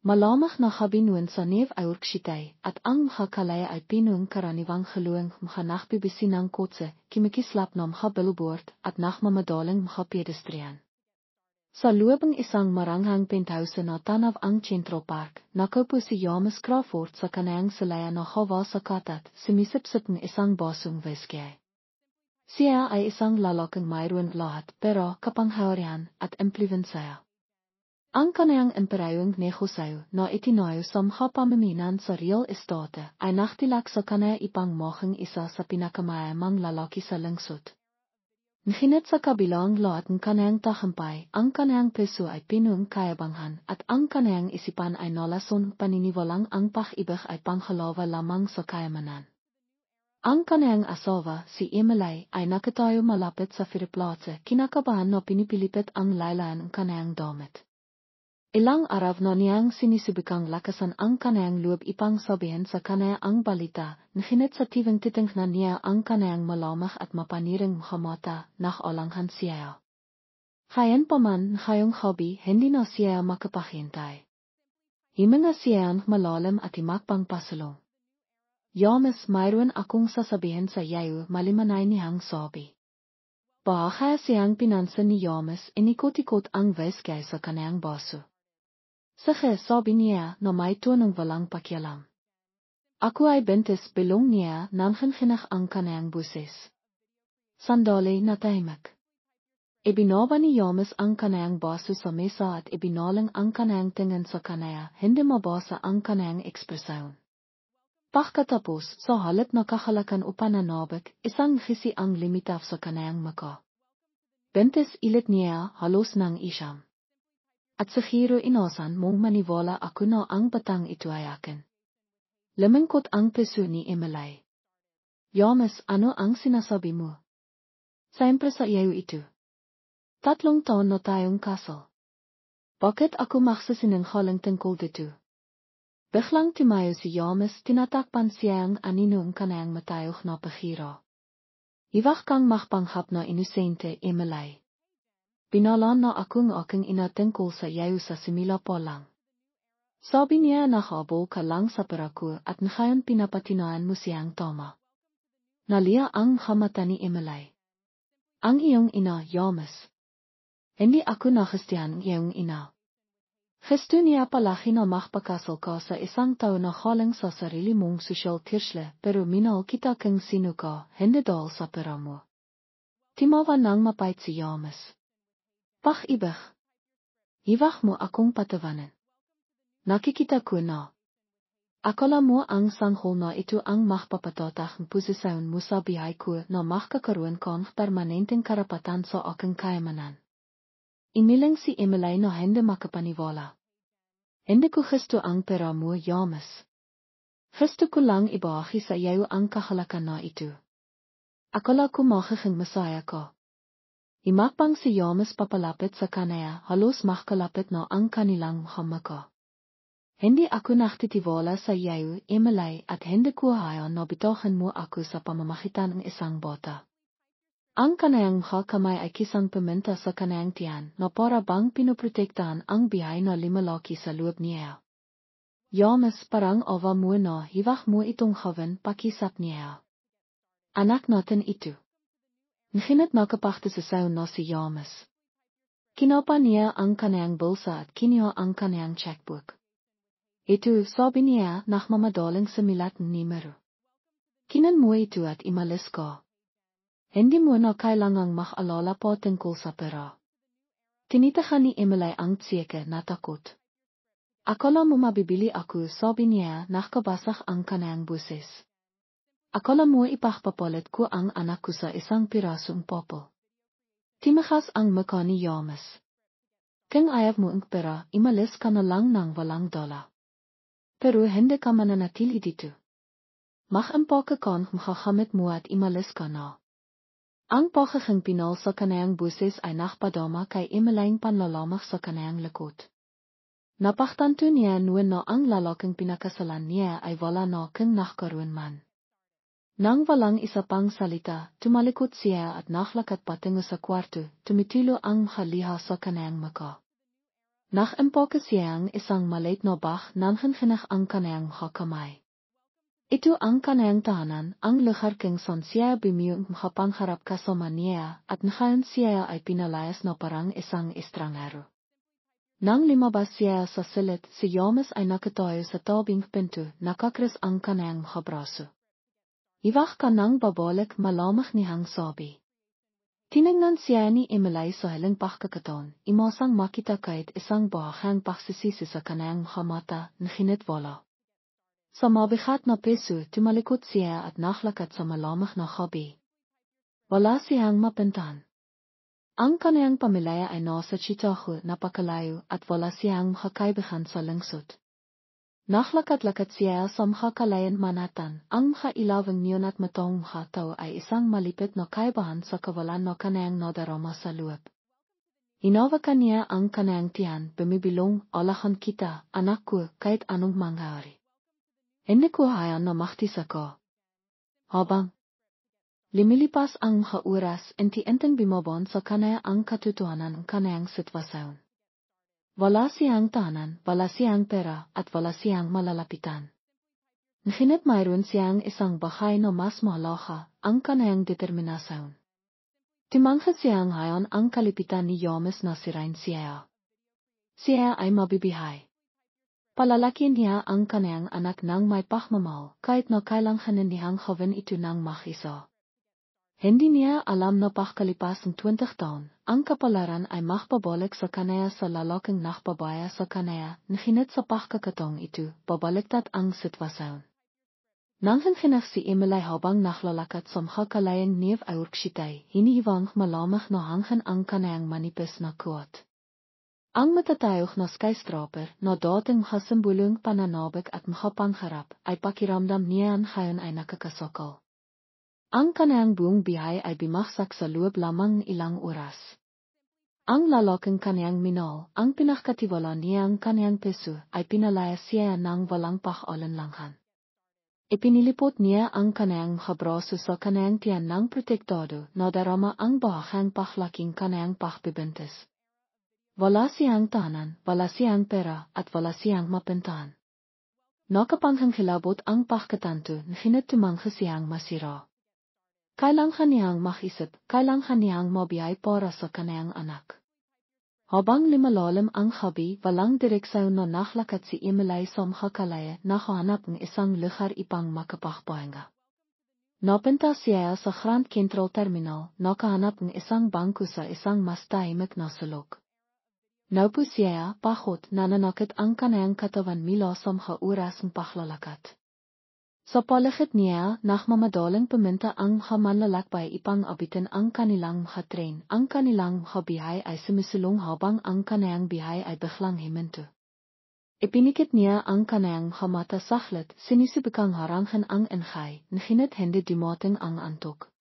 Malamig na gabinuun sa neef aurkshitay, at ang mga kalaya ay pinuong karaniwang geloong mga nagbibisinan kotse, kimikislap na mga billboard, at nagmamadaling mga pedestrian. Sa loob ng isang maranghang penthouse na tanaw ang Central Park, nakaupo si James Crawford sa kanayang salaya na hawa sa katat, sumisipsip ng isang basong whisky. Siya ay isang lalaking mayroon lahat pero kapangyarihan at impluwensya. Ang kanayang imperayong negosyo na itinayo sa mga pamiminan sa real estate ay naktilak sa kanaya ipang mohang isa sa pinakamayamang lalaki sa lungsod. Ngunit sa kabilang lahat ng kanayang tagumpay, ang kanayang puso ay pinuong kayabangan at ang kanayang isipan ay nalason paniniwalang ang pag-ibig ay panghalawa lamang sa kayamanan. Ang kanayang asawa, si Emily, ay nakatayo malapit sa firiplatse, kinakabahan na pinipilipit ang laylayan ng kanayang damit. Ilang araw na niyang sinisubukang lakasan ang kanayang loob ipang sabihin sa kanaya ang balita, ngunit sa tivang titingnan niya ang kanayang malamig at mapaniring mga mata, nakaulanghan siya. Hayan pa man ngayong hobby, hindi na siya makapahintay. Himinga siyang malalim at imakpang pasulong. James, mayroon akong sasabihin sa iyo, malimanay niyang sabi. Bahaya siyang pinansin ni James, inikot-ikot ang whisky sa kanayang baso. Sige, sabi niya na may tunong walang pakialam. Ako ay bintis bilong niya nanginginig ang kanayang buses. Sandali na tahimik. Ibinaba ni James ang kanayang baso sa mesa at ibinalang ang kanayang tingin sa kanaya, hindi mabasa ang kanayang ekspresyon. Pagkatapos, sa halip na kakalakan upananabik, isang ngisi ang limitaw sa kanayang maka. Bintis ilit niya halos nang isyam. At siguro inasan mong maniwala ako na ang batang ito ay akin. Lumingkot ang puso ni Emily. James, ano ang sinasabi mo? Siyempre sa iyo ito. 3 taon na tayong kasal. Bakit ako magsisinungaling tungkol dito? Biglang tumayo si James, tinatakpan siya ang anino ang kanayang matayog na pahira. Iwag kang magpanghap na inosente, Emily. Binalan na akong aking ina tungkol sa iyo sa simula pa lang. Sabi niya na habol ka lang sa peraku at ngayon pinapatinaan mo siyang tama. Nalia ang mata ni Emily. Ang iyong ina, James. Hindi ako nagustuhan ang iyong ina. Gusto niya palagi na magpakasal ka sa isang tao na galing sa sarili mong social tirsle pero minahal kita kung sino ka, hindi dahil sa pera mo. Timawa nang mapait si James. Pag-ibig. Iwag mo akong patawanan. Nakikita ko na. Akala mo ang sanghol na ito ang magpapatatag ng posisyon mo sa bihay ko na magkakaroon ka ng permanenteng karapatan sa aking kayamanan. Imiling si Emily na hindi makapaniwala. Hindi ko gusto ang pera mo, James. Gusto ko lang ibahagi sa iyo ang kahalakan na ito. Akala ko magiging masaya ka. Imakpang si James papalapit sa kanaya, halos makalapit na ang kanilang maka. Hindi ako naktitiwala sa iyo, Emily, at hindi ko hayaan na bitahin mo ako sa pamamagitan ng isang bota. Ang kanayang mga kamay ay kisang paminta sa kanayang tiyan na para bang pinoprotektahan ang bihay na limalaki sa loob niya. James, parang awa mo na hiwag mo itong hawan pakisap niya. Anak natin ito. Ngunit nakapagtasasaw na si James. Kinapa niya ang kanayang bulsa at kinuha ang kanayang checkbook. Ito, sabi niya, nagmamadaling sumilat ng numero. Kinan mo ito at imalis ka. Hindi mo na kailangang mag-alala pa tungkol sa pera. Tinitahan ni Emily ang tsike na takot. Akala mo mabibili ako, sabi niya, nakabasag ang kanayang buses. Akala mo ipagpapalit ko ang anak ko sa isang pirasong popol. Timakas ang mukha ni James. Kung ayaw mo ang pera, imalis ka na lang ng walang dala. Pero hindi ka mananatili dito. Mag-impake ka ng makakamit mo at imalis ka na. Ang pagiging pinal sa kanayang buses ay nakpadama kay Emily panlalamig sa kanayang likod. Napagtanto niya noon na ang lalaking pinakasalan niya ay wala na kung nagkaroon man. Nang walang isa pang salita, tumalikod siya at naglakad patungo sa kwarto, tumitulo ang mga liha sa kanayang mukha. Nach impake siang isang malit no bach nangenginnig ang kanang hakamay. Itu ang kanang tahanan, ang lugar king son siya bimiyong makapangarap kasomania at ngayon siya ay pinalayas na parang isang estrangero. Nang limabas siya sa silid, si Jomes ay nakatayo sa tabing pinto, nakakris ang kanang makabraso. Iwak ka nang babalik malamang niyang sabi. Tinignan siya ni Emily sa haling pakakaton, imosang makita kahit isang bahang paksisisi sa kanang makamata, nginit wala. Sa mabigat na peso, tumalikot siya at naklakat sa malamang na gabi. Wala siyang mapintahan. Ang kanayang pamilya ay nasa Chicago, napakalayo at wala siyang makakaibigan sa lungsod. Naklakat-lakat siya sa makakalayan Manhattan, ang makailawang niyon at matong makataw ay isang malipit na kaibahan sa kawalan na kanayang nadarama sa loob. Inawakan niya ang kanayang tiyan, bumibilong, alahan kita, anak ko, kahit anong mangyari. Hindi ko hayaan na maktisa ko. Habang limilipas ang mga oras, inti-inteng bumabon sa kanaya ang katotohanan ng kanayang sitwasyon. Wala siyang tahanan, wala siyang pera, at wala siyang malalapitan. Ngunit mayroon siyang isang bahay na mas mahalaga, ang kanayang determinasyon. Timangha siyang hayon ang kalipitan ni Jomes na sirain siya. Siya ay mabibihay. Palalakin niya ang kanayang anak ng may pagmamahal, kahit na kailanganin niyang gawin ito ng mag-isa. Hindi niya alam na pakalipas ng 20 taon, ang kapalaran ay makpabalik sa kanaya sa lalaking nakpabaya sa kanaya, ngunit sa pakakatong ito, babaliktad ang sitwasyon. Nanghinginag si Emily habang naklalakat sa makalayang New York City, hinihiwang malamang na hangin ang kanayang manipis na kuwat. Ang matatayog na skyscraper na dating makasimbulong pananabik at makapangarap ay pakiramdam niyan ngayon ay nakakasokol. Ang kanayang buong bihay ay bimaksak sa loob lamang ng ilang oras. Ang lalaking kanayang minol, ang pinakatiwala niyang kanayang peso, ay pinalaya siya ng walang pag-alinlangan. Ipinilipot niya ang kanayang kabraso sa kanayang tiyan ng protektado na darama ang bahang paklaking kanayang pakbibintis. Wala siyang tahanan, wala siyang pera, at wala siyang mapintahan. Nakapanghangkilabot ang pagkatanto, ngunit tumangha siyang masira. Kailangan niyang makisip, kailangan niyang mabiyay para sa kanayang anak. Habang lumalalim ang gabi, walang direksyon na naklakat si Emily sa makakalaya, nakahanap ng isang lugar ipang makapagpahinga. Napunta siya sa Grand Central Terminal, nakahanap ng isang bangko sa isang mas tahimik na sulok. Naupo siya, pagod, nananakit ang kanayang katawan mula sa mga oras ng paglalakat. Sa paligid niya, nakmamadaling pumunta ang mga manlalakbay ipang abitin ang kanilang mga tren. Ang kanilang mga bihay ay sumisulong habang ang kanayang bihay ay biglang himinto. Ipinikit niya ang kanayang mga mata saglit, sinisibukang harangan ang ingay, ngunit hindi dumating ang antok.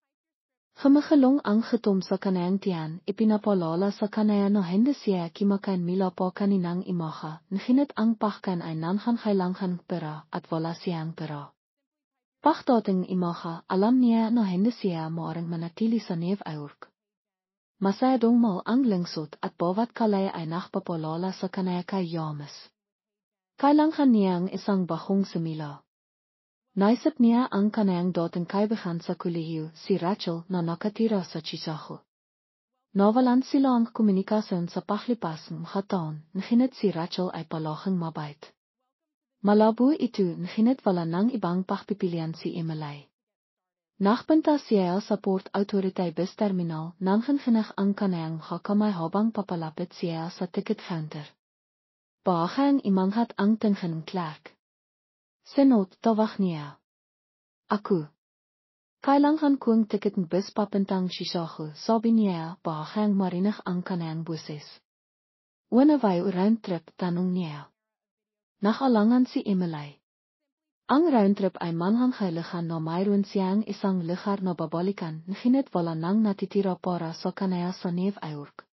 Gumagulong ang gutom sa kanayang tiyan, ipinapalala sa kanaya na hindi siya kimakain mila pa kaninang imaha, ngunit ang pagkain ay kailangan pera at wala siyang pera. Pagdating imaha, alam niya na hindi siya maaaring manatili sa New York. Masyadong mal ang lungsod at bawat kalaya ay nakpapalala sa kanaya kay Jomes. Kailangan niyang isang bahong simila. Naisip niya ang kanayang dating kaibigan sa kolehiyo, si Rachel, na nakatira sa Chicago. Nawalan sila ang komunikasyon sa paklipas ng mga taon, ngunit si Rachel ay palaging mabait. Malabo ito, ngunit wala ng ibang pagpipilian si Emily. Nakpunta siya sa Port Authority Bus Terminal, nanghinginag ang kanayang hakamay habang papalapit siya sa ticket counter. Bahang imanghat ang tingin ng clerk. Senot, tawag niya. Ako. Kailangan kong ticket ng bus papuntang Chicago, sabi niya, bahang marinig ang kanayang buses. Una vai round trip, tanong niya. Nakalangan si Emily. Ang round trip ay manghangailangan na mayroon siyang isang lugar na babalikan, ngunit wala nang natitira para sa kanaya sa New York.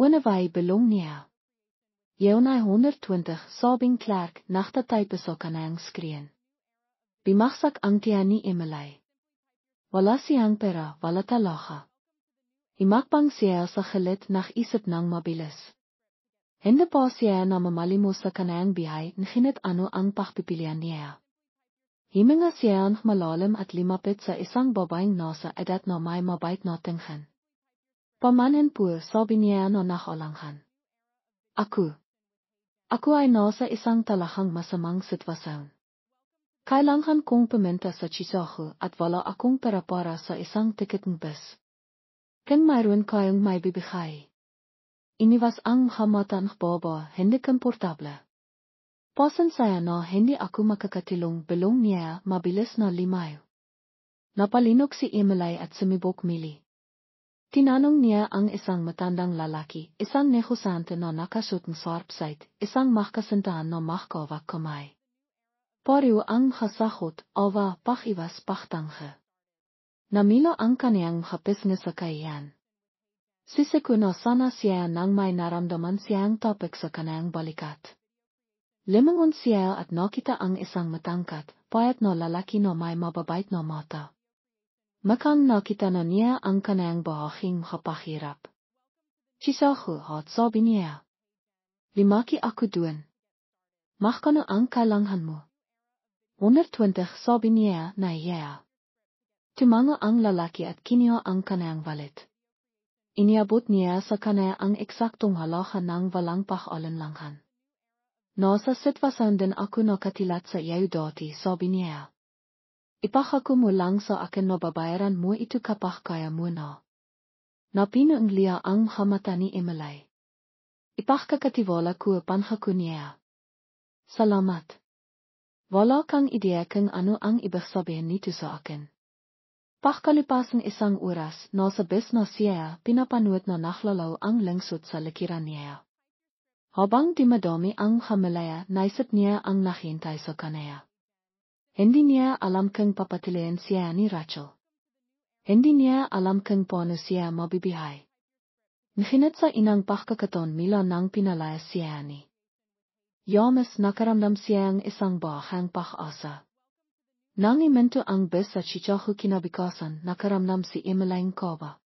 Una vai belong niya. Yun ay 120, sabing clerk, naktataypa sa kanayang screen. Bimaksak ang tiyan ni Emily. Wala siyang pera, wala talaga. Imakpang siya sa gilid, naisip ng mabilis. Hende pa siya na mamalimo sa kanang bihay nginit ano ang pagpipilian niya. Himinga siya ang malalim at limapit sa isang babaeng nasa edad na may mabait na tingin. Pamanin po, sabi niya na nakalanghan. Ako ay nasa isang talahang masamang sitwasyon. Kailangan kong pumunta sa Chicago at wala akong pera para sa isang tiket ng bus. Kung mayroon kayong may bibigay. Iniwas ang mata ng baba, hindi komportable. Pasensya na hindi ako makakatilong bilong niya mabilis na limayo. Napalinog si Emily at sumibok mili. Tinanong niya ang isang matandang lalaki, isang negosyante na nakasuot ng sarpsite, isang makasintahan na mahkawak kamay. Pariw ang hasahot, awa pakiwas paktanghe. Namilo ang kaniyang hapisnga sa kayan. Sisiku na sana siya nang may naramdaman siyang topik sa kaniyang balikat. Limangon siya at nakita ang isang matangkat, payat na lalaki na may mababait na mata. Makang nakita na niya ang kaniyang bahaging makapahirap. Chisahu at sabi niya. Limaki ako doon. Mahkano ang kailangan mo. 120 sabi niya na iya. Tumanga ang lalaki at kiniha ang kaniyang wallet. Iniabot niya sa kanya ang eksaktong halaga ng walang pag-alinlangan. Nasa sitwasyon din ako nakatilat sa iyo dati, sabi niya. Ipahako mo lang sa akin na babayaran mo ito kapag kaya mo na. Napinanglia ang mata ni Emily. Ipagkakatiwala ko panghako niya. Salamat. Wala kang ideya kung ano ang ibig sabihin nito sa akin. Pagkalipas ng isang oras, nasa bus na siya, pinapanood na naklalaw ang lungsod sa likiran niya. Habang dimadami ang hamalaya, naisip niya ang naghintay sa kanya. Hindi niya alam kung papatilian siya ni Rachel. Hindi niya alam kung paano siya mabibihay. Nginit sa inang pagkakataon mila nang pinalaya siya ni. Yamas nakaramdam siyang isang bahang pag-asa. Nang iminto ang bus sa Chichago kinabukasan, nakaramdam si Emily kaba.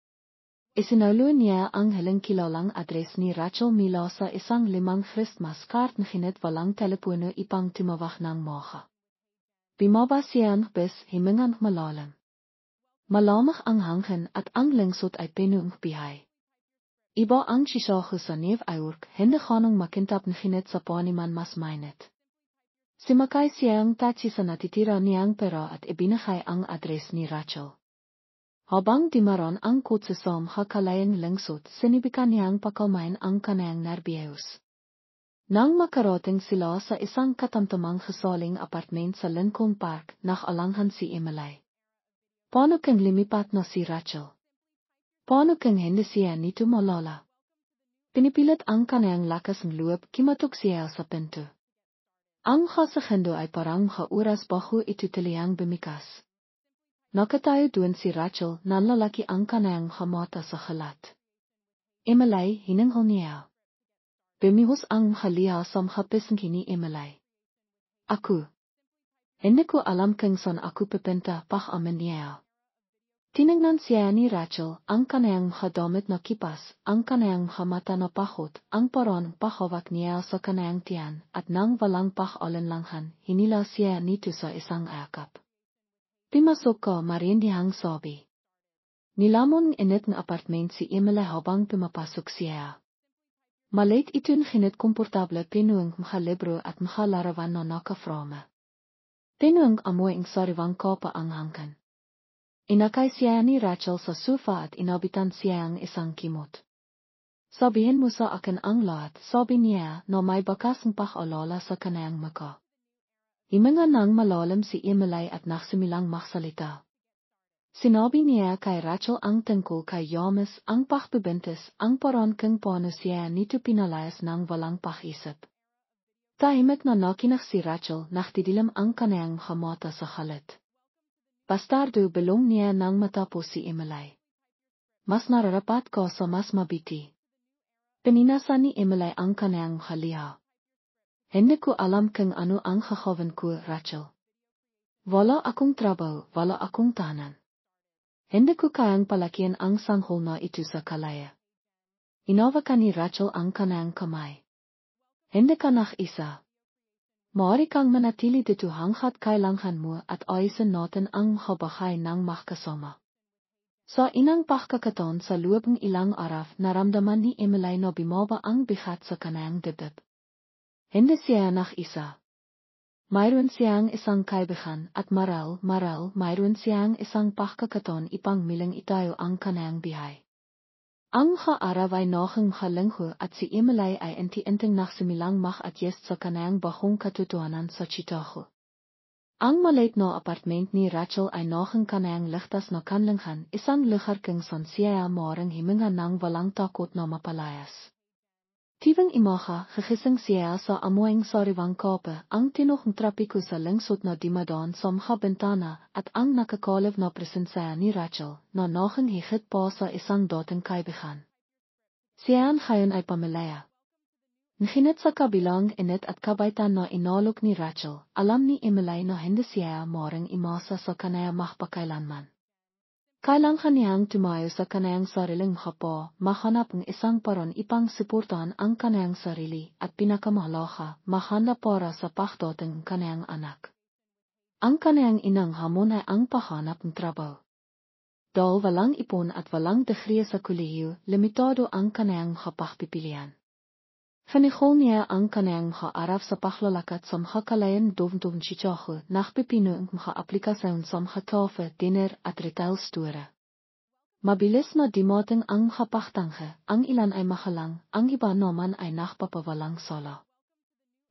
Isinaulo niya ang hiling kilalang address ni Rachel mila sa isang 5 Christmas card nginit walang telepono ipang tumawag ng mga. Bumaba siya ng bus, himingang malalim. Malamig ang hangin at ang lungsod ay puno ng bihay. Iba ang Chichago sa New York, hindi ganong makintab nginit sa paniman mas mainit. Simakay siyang taxi sa natitira niyang pera at ibinigay ang address ni Rachel. Habang dimaron ang kotse sa makalayang lungsod, sinibikan niyang pakalmain ang kaniyang nervyos. Nang makarating sila sa isang katamtamang kasaling apartment sa Lincoln Park, nakalanghan si Emily. Paano kung limipat na si Rachel? Paano kung hindi siya nito malala? Pinipilit ang kaniyang lakas ng loob, kimatok siya sa pinto. Ang kasahendo ay parang oras bago ito taliyang bumikas. Nakatayo doon si Rachel na lalaki ang kaniyang mata sa halat. Emily, hinanghal niya. Bumihos ang haliha sa makapisang ni Emily. Ako. Hindi ko alam kung saan ako pipinta, amin niya. Tinignan siya ni Rachel, ang kaniyang damit na kipas, ang kaniyang mata na pahot, ang parang pahawak niya sa kaniyang tiyan, at nang walang pag-alinlangan, hinila siya nito sa isang akap. Pimasok ka, marindihang sabi. Nilamon init ng apartment si Emily habang pumapasok siya. Maliit ito nginit komportable pinuang makalibro at makalarawan na nakaframa. Pinuang amoy ang sariwang kopa ang hangkan. Inakay siya ni Rachel sa sofa at inabitan siya ang isang kimot. Sabihin mo sa akin ang lahat, sabi niya na may bakas ng pag-alala sa kaniyang maka. Himinga nang malalim si Emily at nagsimilang maksalita. Sinabi niya kay Rachel ang tungkol kay Yamas, ang pagbibintis, ang parang kung paano siya nito pinalayas ng walang pakisip. Tahimik na nakinig si Rachel, naktidilim ang kaniyang mata sa halit. Bastardo, bilong niya nang matapos si Emily. Mas nararapat ko sa mas mabiti. Pininasan ni Emily ang kaniyang haliha. Hindi ko alam kung ano ang gagawin ko, Rachel. Wala akong trabaho, wala akong tahanan. Hindi ko kayang palakihan ang sanghol na ito sa kalaya. Inawakan ni Rachel ang kaniyang kamay. Hende kanach isa. Mari kang manatili de tu hanghat kailang han mo at aysen natin ang habagay ng mahkasama. Sa inang pagkakataon sa loob ng ilang araw naramdaman ni Emily na bumaba ang bigat sa kanyang dibdib. Hindi siya nach isa. Mayroon siyang isang kaibigan at maral mayroon siyang isang pagkakataon ipang milang itayo ang kanyang bihay. Ang araw ay noong halingho at si Emily ay inti-inting nagsimilang at sa kanyang bahong katotohanan sa Chicago. Ang maliit na apartment ni Rachel ay noong kanyang ligtas na kanlinghan, isang lugar kung saan siya maaaring himinga ng walang takot na mapalayas. Tivang imaha, gigising siya sa amoying sariwang kape, ang tinuhong trapiko sa lingsot na dimadaan sa mga bintana at ang nakakaliw na presensya ni Rachel na noong higit pa sa isang dating kaibigan. Siya ngayon ay pamilya. Ngunit sa kabilang init at kabaitan na inalok ni Rachel, alam ni Emily na hindi siya maaaring imasa sa kanyang magpakailanman. Kailangan niyang tumayo sa kanyang sariling hapa, mahanap ng isang paraan ipang suportahan ang kanyang sarili at pinakamahalaga, mahanda para sa pagdating ng kanyang anak. Ang kanyang inang hamon ay ang pahanap ng trabaho. Dahil walang ipon at walang degree sa kolehiyo, limitado ang kanyang pagpipilian. Fanihol niya ang kanyang araw sa paglalakat sa mga kalayan dovdom Chicago, nakpipino ang mga aplikasyon sa mga kafe, dinner at retail store. Mabilis na dimating ang mga paktanghe, ang ilan ay mahalang, ang iba naman ay nakpapawalang sala.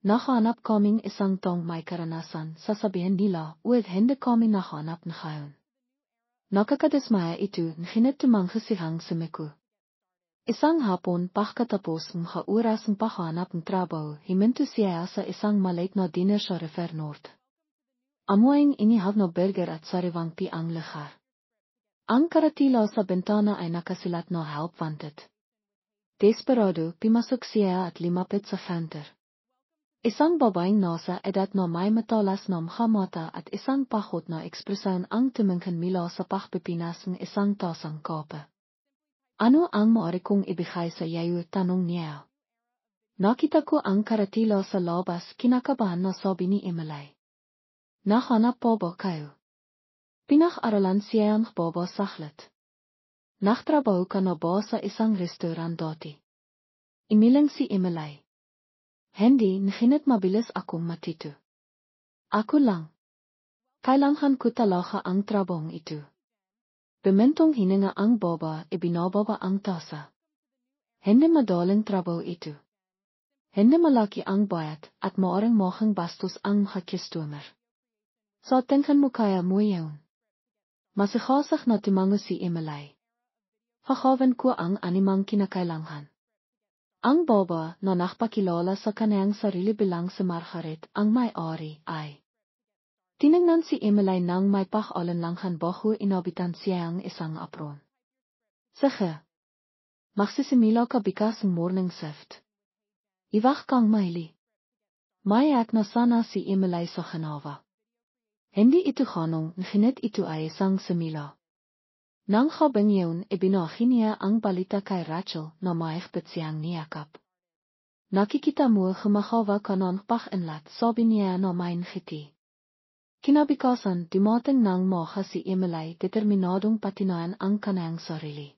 Nahanap kaming isang tong may karanasan, sasabihin nila, hindi kami nahanap na ngayon. Nakakadismaya ito, ngunit tumanghasihang sumiku. Isang hapon pagkatapos ng oras ng pahanap ng trabaho, himinto siya sa isang maliit na dinner sa River North. Amoying inihaw na burger at sariwang tea ang lugar. Ang karatila sa bintana ay nakasilat na help wanted. Desperado, pimasok siya at limapit sa counter. Isang babaeng nasa edad na may matalas na mga mata at isang pahot na ekspresyon ang tumingin mula sa pagpipinas ng isang tasang kape. Ano ang maaari kong ibigay sa iyo? Tanong niya. Nakita ko ang karatila sa labas, kinakabahan na sabi ni Emily. Nahanap po ba kayo? Pinag-aralan siya ang baba saglit. Nagtrabaho ka na ba sa isang restaurant dati? Imilang si Emily. Hindi, ngunit mabilis akong matito. Ako lang. Kailangan ko talaga ang trabahong ito. Bemintong hininga ang baba, ibinababa ang tasa. Hindi madaling trabaho ito. Hindi malaki ang bayad, at maaaring mahang bastos ang mga customer. Sa tingin mo kaya mo yun? Masighasak na tumango si Emily. Hahawin ko ang animang kinakailangan. Ang baba na nakpakilala sa kanyang sarili bilang si Margaret, ang may-ari, ay. Tinignan si Emily nang may pag-alinlangan bago inabitan siyang isang apron. Sige. Magsisimilaw ka bikas ng morning shift. Iwag kang maili. Mayak na sana si Emily sa Genova. Hindi ito ganong, ngunit ito ay isang simila. Nang habang yun, ibinahin niya ang balita kay Rachel na mahigpit siyang niyakap. Nakikita mo gumagawa ka ng pag-inlat, sabi niya na may ngiti. Kinabukasan, dumating ng mga si Emily determinadong patinayan ang kanyang sarili.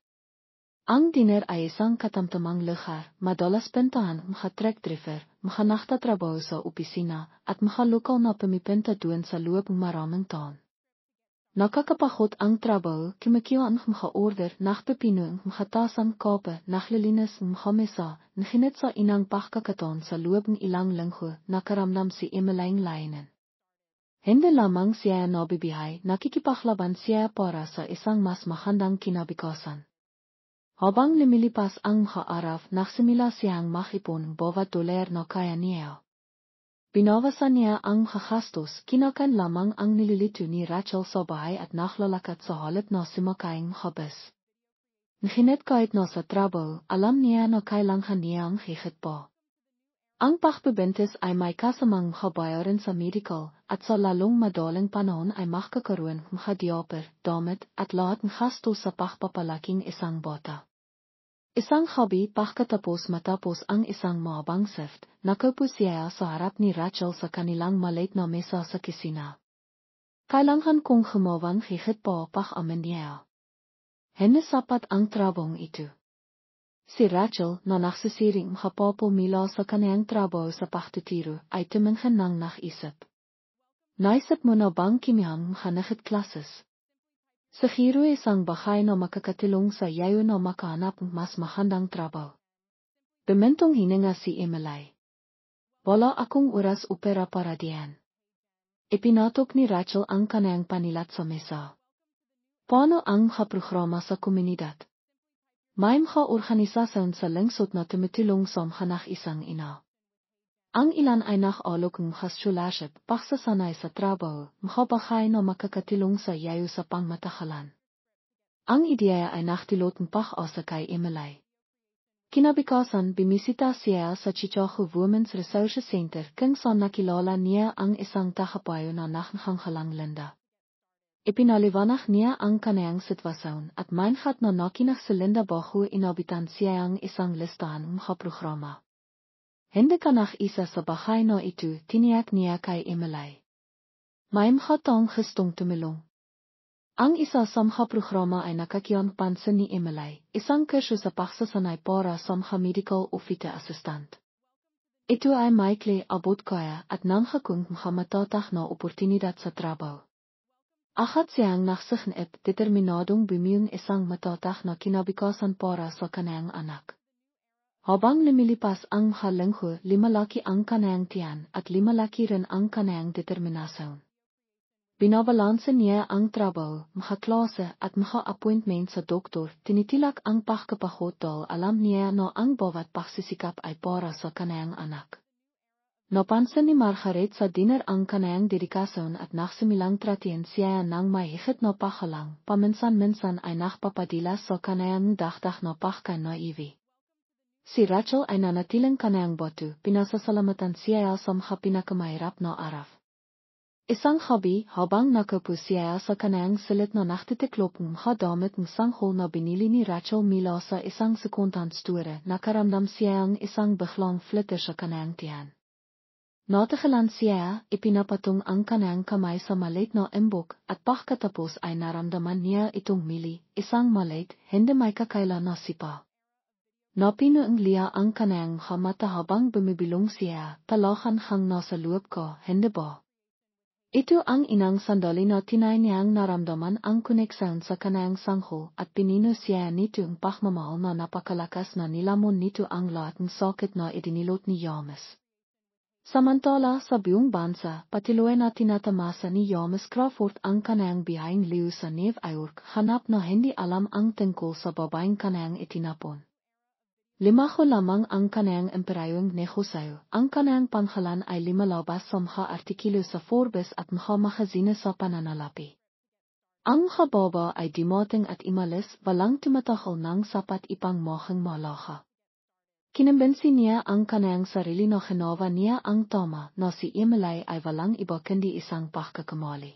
Ang dinner ay isang katamtamang lugar, madalas bentahan mga truck driver, mga nagtatrabaho sa opisina, at mga lokal na pumipinta doon sa loob ng maraming taon. Nakakapagod ang trabaho, kumikiwa ang mga order, nagpipino ang mga tasang kape, naglilinis ng mga mesa, ngunit sa inang pagkakataon sa loob ng ilang linggo, nakaramdam si Emily ng layanan. Hindi lamang siya nabibihay, nakikipaglaban siya para sa isang mas magandang kinabukasan. Habang lumilipas ang mga araw, nagsimula siyang makipon bawat dolyar na kaya niya. Binawasan niya ang mga gastos, kinakan lamang ang nililito ni Rachel sa bahay at naglalakat sa halip na sumakaing habis. Ngunit kahit nasa trabaho, alam niya na kailangan niyang higit pa. Ang pagbibintis ay may kasamang bayarin sa medical, at sa lalong madaling panahon ay makakaroon mga diaper, damit, at lahat ng gastos sa pagpapalaking isang bata. Isang hobby pagkatapos matapos ang isang mahabang shift, nakaupo siya sa harap ni Rachel sa kanilang maliit na mesa sa kusina. Kailangan kong humawang higit pa amin niya. Hindi sapat ang trabong ito. Si Rachel na nagsisiring makapapumila sa kanyang trabaho sa pagtuturo ay tumingin ng naisip. Naisip mo na bang kimihang makanakit klases? Siguro isang bagay na makakatulong sa iyo na makahanap ng mas magandang trabaho. Bumintong hininga si Emily. Wala akong oras upera para diyan. Ipinatok ni Rachel ang kanyang panilat sa mesa. Paano ang programa sa komunidad? May mga organisasyon sa lungsod na tumutulong sa mga isang ina. Ang ilan ay nakalok ng scholarship pagsasanay sa trabaho, mga bagay na makakatulong sa iyo sa pangmatagalan. Ang ideya ay naktilot ng pag-asa kay Emily. Kinabukasan bimisita siya sa Chichago Women's Resource Center kung saan nakilala niya ang isang tagapayo na nakanghalang Linda. Ipinaliwanag niya ang kanyang sitwasyon at maingat na nakinig si Linda bago inabitan siya ang isang listahan ng mga programa. Hindi ka isa sa bagay na ito, tiniyak niya kay Emily. May mga taong gustong tumulong. Ang isa sa mga programa ay nakakiang pansin ni Emily, isang kurso sa pagsasanay para sa mga medical officer assistant. Ito ay maikli abot kaya at nanghakong mga matatak na oportunidad sa trabaho. Agad siyang nagsignip determinadong bumiyong isang matatak na kinabukasan para sa kanyang anak. Habang lumilipas ang mga linggo, limalaki ang kanyang tiyan at limalaki rin ang kanyang determinasyon. Binabalanse niya ang trabaho, mga klase at mga appointment sa doktor, tinitilak ang pagkapagod dahil alam niya na ang bawat pagsisikap ay para sa kanyang anak. Napansin ni Margaret sa dinner ang kanyang dedikasyon at nagsimilang tratiyan siya ng may higit na paghalang, paminsan-minsan ay nakpapadila sa kanyang dagdag na pagkain na iwi. Si Rachel ay nanatiling kanyang boto, pinasasalamatan siya sa mga pinakamahirap na araw. Isang hobby habang nakaupo siya sa kanyang silid na naktitiklop ng mga damit ng sanghol na binili ni Rachel mula sa isang sekundang store, nakaramdam siya ang isang biglang flitter sa kanyang tiyan. Natagalan siya, ipinapatong ang kanyang kamay sa maliit na imbok at pagkatapos ay naramdaman niya itong mili, isang maliit, hindi may kakailan na sipa. Napinuang liya ang kanyang mata habang bumibilong siya, talakan hang nasa loob ko, hindi ba? Ito ang inang sandali na tinay niyang naramdaman ang koneksyon sa kanyang sanghol at pinino siya nito ang pagmamahal na napakalakas na nilamon nito ang lahat ng sakit na idinilot ni Yames. Samantala sa buong bansa, patuloy na tinatamasa ni Yames Crawford ang kanyang bihayang liw sa New York, hanap na hindi alam ang tungkol sa babaeng kanyang itinapon. 5 lamang ang kanyang emperyong negosyo, ang kanyang pangalan ay 5 sa mga artikilo sa Forbes at mga magazine sa pananalapi. Ang hababa ay dumating at imalis, walang tumatahol ng sapat ipang mohang malaka. Kinimbensi niya ang kanyang sarili na ginawa niya ang tama na si Emily ay walang iba kundi isang pagkakamali.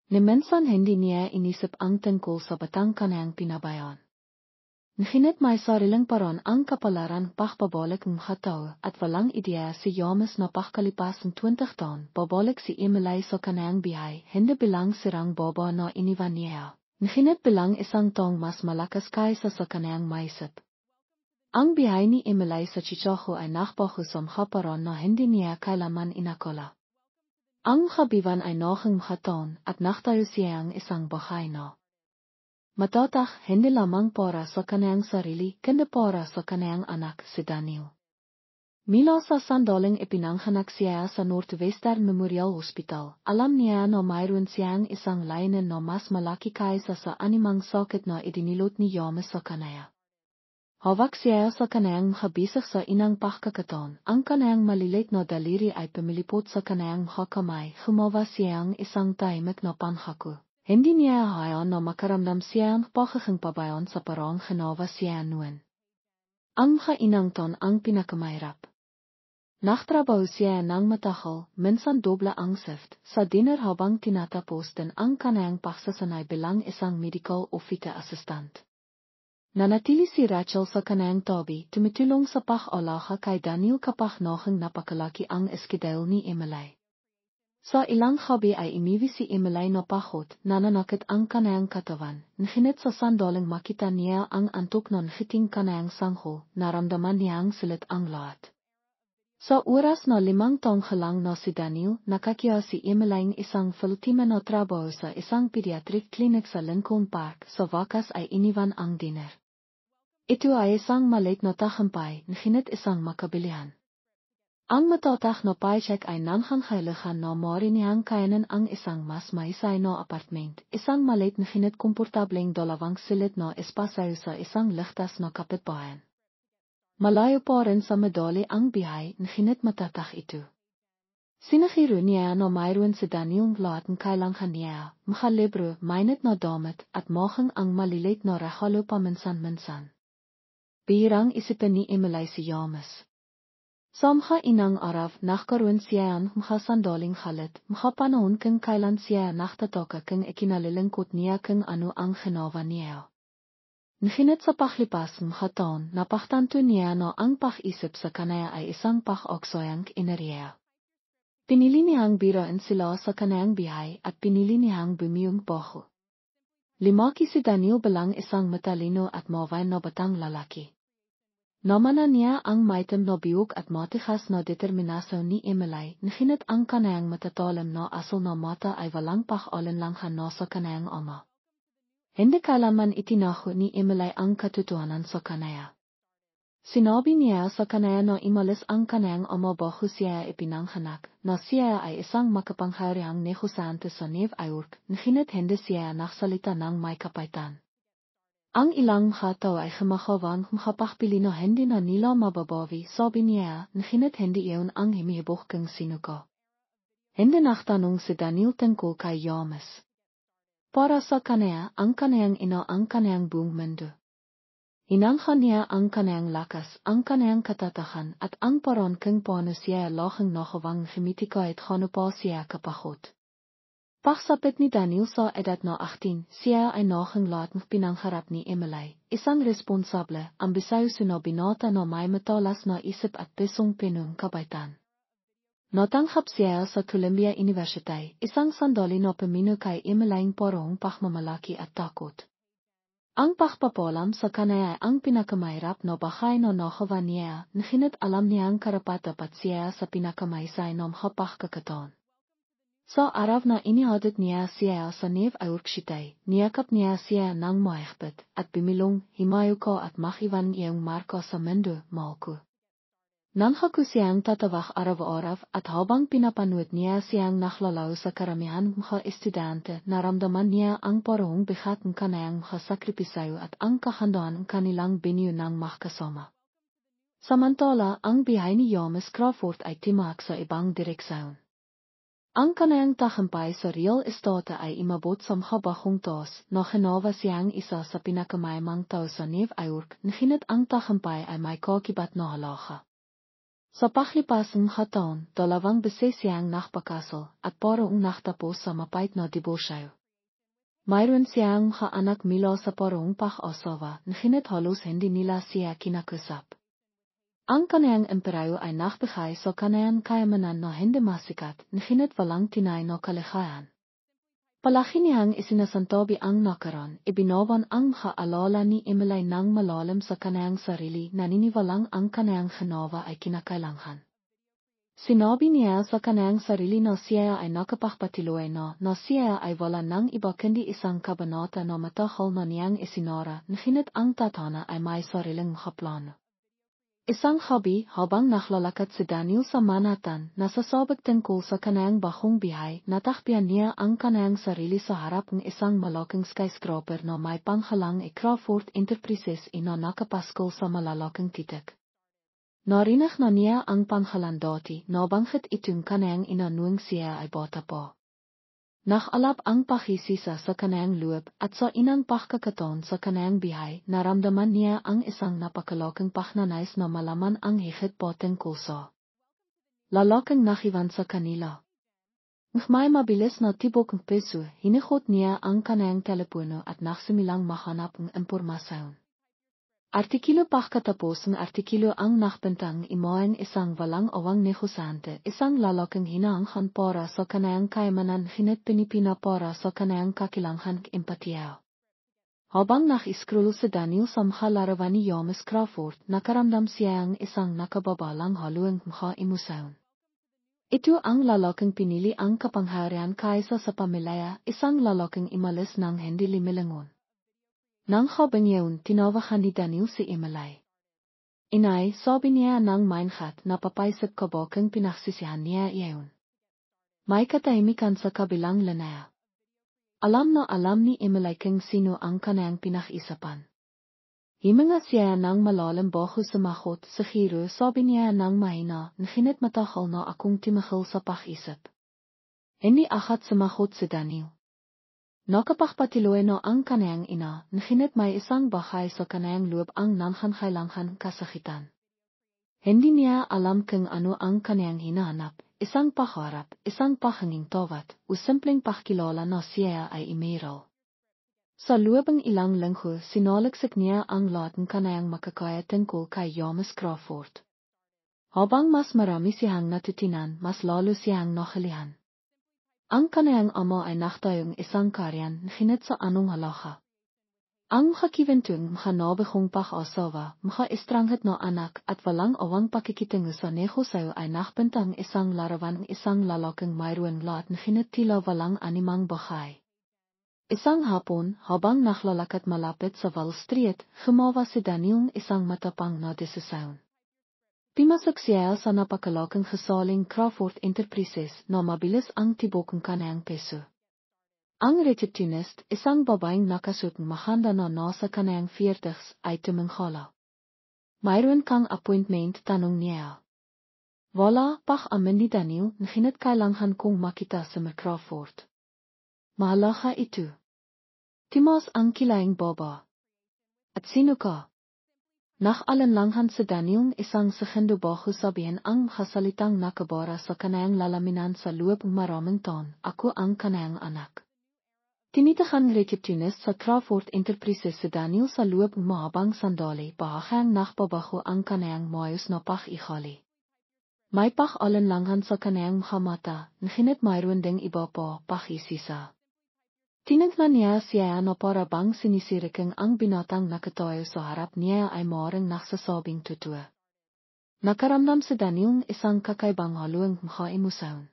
Niminsan hindi niya inisip ang tungkol sa batang kanyang pinabayan. Nahinit may sariling paraan ang kapalaran pagpabalik ng mga tao at walang ideya si Yames na pagkalipas ng 20 taon, babalik si Emily sa kanyang bihay, hindi bilang sirang bobo na iniwan niya. Nahinit bilang isang taong mas malakas kaysa sa kanyang maisip. Ang bihay ni Emily sa Chichago ay nakbago sa mga paraan na hindi niya kailanman inakala. Ang kabiwan ay naging mga taon at naktayo siyang isang bahay na matatak hindi lamang para sa kanyang sarili, kundi para sa kanyang anak si Daniel. Mula sa sandaling ipinanghanak siya sa Northwestern Memorial Hospital, alam niya na mayroon siyang isang layunin na mas malaki kaysa sa anumang sakit na idinilot ni Yames sa kanya. Hawak siya sa kanyang habisag sa inang pagkakataon, ang kanyang maliliit na daliri ay pumilipot sa kanyang kamay, humawa siyang isang tahimik na panghako. Hindi niya hayaan na makaramdam siya ng pagiging pabayon sa parang ginawa siya noon. Ang mga inang ton ang pinakamahirap. Nagtrabaho siya ng matagal, minsan dobla ang shift, sa dinner habang tinatapos din ang kanyang pagsasanay bilang isang medical officer assistant. Nanatili si Rachel sa kanang tabi, tumitulong sa pag-alaga kay Daniel kapag naging napakalaki ang eskidel ni Emily. Sa ilang gabi ay imiwi si Emily na pahot, nananakit ang kanayang katawan, nginit sa sandaling makita niya ang antok ng hiting kanayang sangho, naramdaman niyang sulit ang lahat. Sa oras na 5 taong lang na si Daniel, nakakiya si Emily isang full-time na trabaho sa isang pediatric clinic sa Lincoln Park, sa wakas ay iniwan ang dinner. Ito ay isang maliit na tagumpay, ngunit isang makabilihan. Ang matatak na paycheck ay nanghangailangan na marinihang kayanan ang isang mas maisay na apartment, isang maliit na ngunit komportableng dalawang silid na espasyo sa isang ligtas na kapitbahayan. Malayo pa rin sa madali ang biyahe, ngunit matatak ito. Sinahiro niya na mayroon si Daniel lahat ng kailangan niya, makalibro, mainit na damit, at mohang ang maliliit na regalo paminsan-minsan. Bihirang isipin ni Emily si Yamas. Samha inang araw nagkaroon siya ng mga sandaling halit, mga panahon kung kailan siya nagtataka kung ikinalilingkod niya kung ano ang ginawa niya. Ngunit sa paglipas ng mga taon, napagtanto niya na ang pag-isip sa kanaya ay isang pag-oksayang ineriya. Pinili niyang birain sila sa kanayang biyahe at pinili niyang bumiyong baho. Limaki si Daniel bilang isang matalino at mawain na batang lalaki. Namanan niya ang maitim na biyog at matigas na determinasyon ni Emily, ngunit ang kanayang matatalim na asal na mata ay walang pag-alinlangan na sa kanayang ama. Hindi kailanman itinaho ni Emily ang katotohanan sa kanaya. Sinabi niya sa kanaya na imalis ang kanayang ama bago siya ipinanghanak, na siya ay isang makapangyarihang negosyante sa New York, ngunit hindi siya nagsalita ng may kapaitan. Ang ilang mga tao ay kumakawan kumapakpili na hindi na nila mababawi, sabi niya, ngunit hindi iyon ang himihibok kung sino ka. Hindi nagtanong si Daniel tungkol kay Yamas. Para sa kanaya, ang kanayang ina ang kanayang buong mundo. Inanghan niya ang kanayang lakas, ang kanayang katatahan, at ang paraan kung paano siya lahing nakawang himitikait kano pa siya kapahot. Pagsapit ni Daniel sa edad na 18, siya ay naging lahat ng pinangharap ni Emily, isang responsable, ambisyoso na binata na may matalas na isip at pisong pinong kabaitan. Natanghap siya sa Columbia University, isang sandali na pamino kay Emily parang pagmamalaki at takot. Ang pagpapalam sa kanaya ay ang pinakamayarap na bahay na nakawa niya, ngunit alam niyang karapat-dapat siya sa pinakamaisay na mapagkakataon. Sa araw na inihatid niya siya sa New York City, niyakap niya siya ng mahigpit, at bimilong, himayo ko at makiwan iyong marka sa mundo, mahal ko. Nangako siyang tatawag araw-araw at habang pinapanood niya siyang naklalaw sa karamihan mga estudyante, naramdaman niya ang parang bigat ng kanayang mga sakripisyo at ang kahandaan ng kanilang binyo ng magkasama. Samantala, ang biyahe ni Yamas Crawford ay timak sa ibang direksyon. Ang kanayang tagumpay sa real estate ay imabot sa mahabahong taos na ginawa siyang isa sa pinakamayamang tao sa New York, ngunit ang tagumpay ay may kakibat na halaga. Sa paglipas ng mga taon, 2 beses siyang napakasal at parang naktapos sa mapait na dibosyo. Mayroon siyang mga anak mula sa parang pag-asawa, ngunit halos hindi nila siya kinakusap. Ang kanayang imperyo ay nagbigay sa kanayang kayamanan na hindi masikat, ngunit walang tinay na kaligayahan. Palagi niyang isinasantabi ang nakaraan, ibinawan ang mga alala ni Emily ng malalim sa kanayang sarili, naniniwalang ang kanayang ginawa ay kinakailangan. Sinabi niya sa kanayang sarili na siya ay nakapagpatuloy na siya ay wala ng iba kundi isang kabanata na matagal na niyang isinara, ngunit ang tatana ay may sariling mga plano. Isang gabi, habang naklalakad si Daniel sa Manhattan, nasasabag tungkol sa kanayang bahong biyahe, natakpian niya ang kanayang sarili sa harap ng isang malaking skyscraper na may panghalang Crawford Enterprises na nakapaskol sa malalaking titik. Narinig na niya ang panghalan dati, nabanggit itong kanayang ina noong siya ay bata pa. Nakalap ang pakisisa sa kanayang loob at sa inang pagkakataon sa kanayang biyahe, naramdaman niya ang isang napakalaking pagnanais na malaman ang higit pa tungkol sa lalaking nakiwan sa kanila. Ng may mabilis na tibok ng puso, hinikot niya ang kanayang telepono at nagsimilang mahanap ng impormasyon. Artikilo pagkatapos ng artikilo ang nakbentang imaeng isang walang awang negosante, isang lalaking hinaangkan para sa kanayang kayamanan hinit pinipina para sa kanayang kakilanghan empatiyaw. Habang nakiskrul si Daniel sa makalarava ni James Crawford, nakaramdam siyang isang nakababalang haluang mukha imusaon. Ito ang lalaking pinili ang kapangyarihan kaysa sa pamilya, isang lalaking imalis ng hindi limilangon. Nang habang yun, tinawahan ni Daniel si Emily. Inay, sabi niya ng mindhat na papaisip ka ba kung pinagsisihan niya iyon. May katahimikan sa kabilang lanaya. Alam ni Emily kung sino ang kanayang pinag-isapan. Himinga siya ng malalim bago sumakot sa hiro, sabi niya ng mahina, nahinit matahal na akong timahal sa pag-isip. Hindi akat sumakot si Daniel. Nakapagpatiloy na ang kanayang ina, nahinit may isang bahay sa kanayang loob ang nangangailangan kasakitan. Hindi niya alam kung ano ang kanayang hinahanap, isang paharap, isang pahanging tawat, o simpleng pakilala na siya ay imiral. Sa loob ng ilang linggo, sinalagsik niya ang lahat ng kanayang makakaya tungkol kay James Crawford. Habang mas marami siyang natutinan, mas lalo siyang nakalihan. Ang kanayang ama ay naktayong isang karyan na hinit sa anong halaga. Ang makakibentong makanabihong pag-asawa, maka-estranghet na anak at walang awang pakikitingo sa negosyo ay nakbentang isang larawan ng isang lalaking mayroong lahat na hinit tila walang animang bahay. Isang hapon, habang naklalakad malapit sa Wall Street, gumawa si Daniel isang matapang na desisyon. Pimasok siya sa napakalaking gesaling Crawford Enterprises na mabilis ang tibok ng kanayang peso. Ang receptionist, isang babaeng nakasuot mahanda na nasa kanayang 40s, ay tumingala. Mayroon kang appointment, tanong niya. Wala, amin ni Daniel, nahinit kailangan kong makita si Crawford. Mahalaga ito. Timas ang kilaing baba. At sino ka? Nakalanlangan si Daniel isang segundo bago sabihin ang makasalitang nakabara sa kanayang lalaminan sa loob ng maraming taon, ako ang kanayang anak. Tinitahan receptionist sa Crawford Enterprises si Daniel sa loob ng mahabang sandali bahang nakpabaho ang kanayang maayos na pag-ihali. May pag-alanlangan sa kanayang mata, nahinit mayroon ding iba pa pag-isisa. Tinignan niya siya na para bang sinisirikang ang binatang nakatayo sa harap niya ay maaaring nagsasabing totoo. Nakaramdam si Daniel isang kakaibang haluang mukha-imusaon.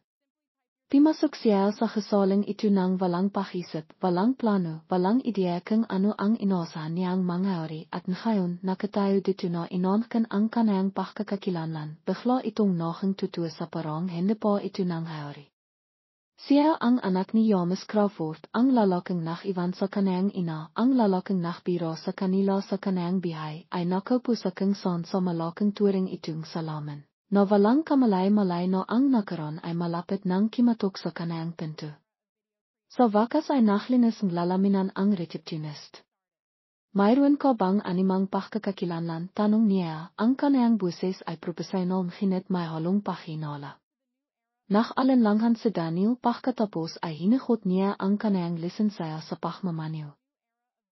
Pimasok siya sa gesaling ito ng walang pakisip, walang plano, walang ideya kung ano ang inaasahan niyang mangyari at ngayon nakatayo dito na inankan ang kanayang pagkakakilanlan, bigla itong naging totoo sa parang hindi pa ito nangyari. Siya ang anak ni James Crawford, ang lalaking nakiwan sa kanayang ina, ang lalaking nakbiro sa kanila sa kanayang bihay, ay nakaupo sa kingsan sa malaking turing itong salaman. Na walang kamalay-malay na ang nakaroon ay malapit ng kimatok sa kanayang pinto. Sa wakas ay naklinis ng lalaminan ang receptionist. Mayroon ka bang animang pagkakakilanlan, tanong niya, ang kanayang buses ay profesional hinit may halong pahinala. Nakalanlangan si Daniel pagkatapos ay hinigot niya ang kanayang lisensya sa pagmamanyo.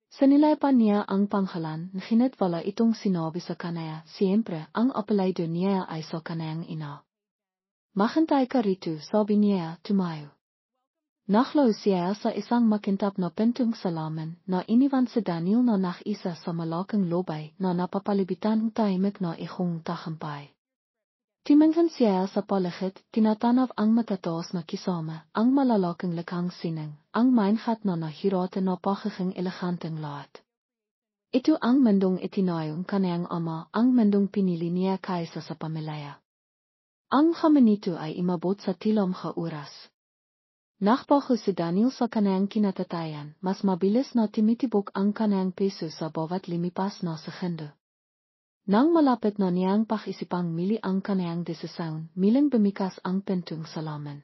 Sinilay pa niya ang panghalan, hinit wala itong sinabi sa kanaya, siyempre ang apelyido niya ay sa kanayang ina. Maghintay ka rito, sabi niya, tumayo. Naklaw siya sa isang makintab na pintong salaman na iniwan si Daniel na nakisa sa malaking lobay na napapalibitan ng tahimik na ihong tahampay. Timinghan siya sa paligid, tinatanaw ang matataas na kisama, ang malalaking lakang sinang, ang mindhat na nahirata na pagiging eleganteng lahat. Ito ang mundong itinayong kanayang ama, ang mundong pinili niya kaysa sa pamilya. Ang haman nito ay imabot sa tilom oras. Nakbago si Daniel sa kanayang kinatatayan, mas mabilis na timitibok ang kanayang peso sa bawat limipas na segundo. Nang malapit na niyang pag-isipang mili ang kanayang desisyon, miling bumikas ang pintong salaman.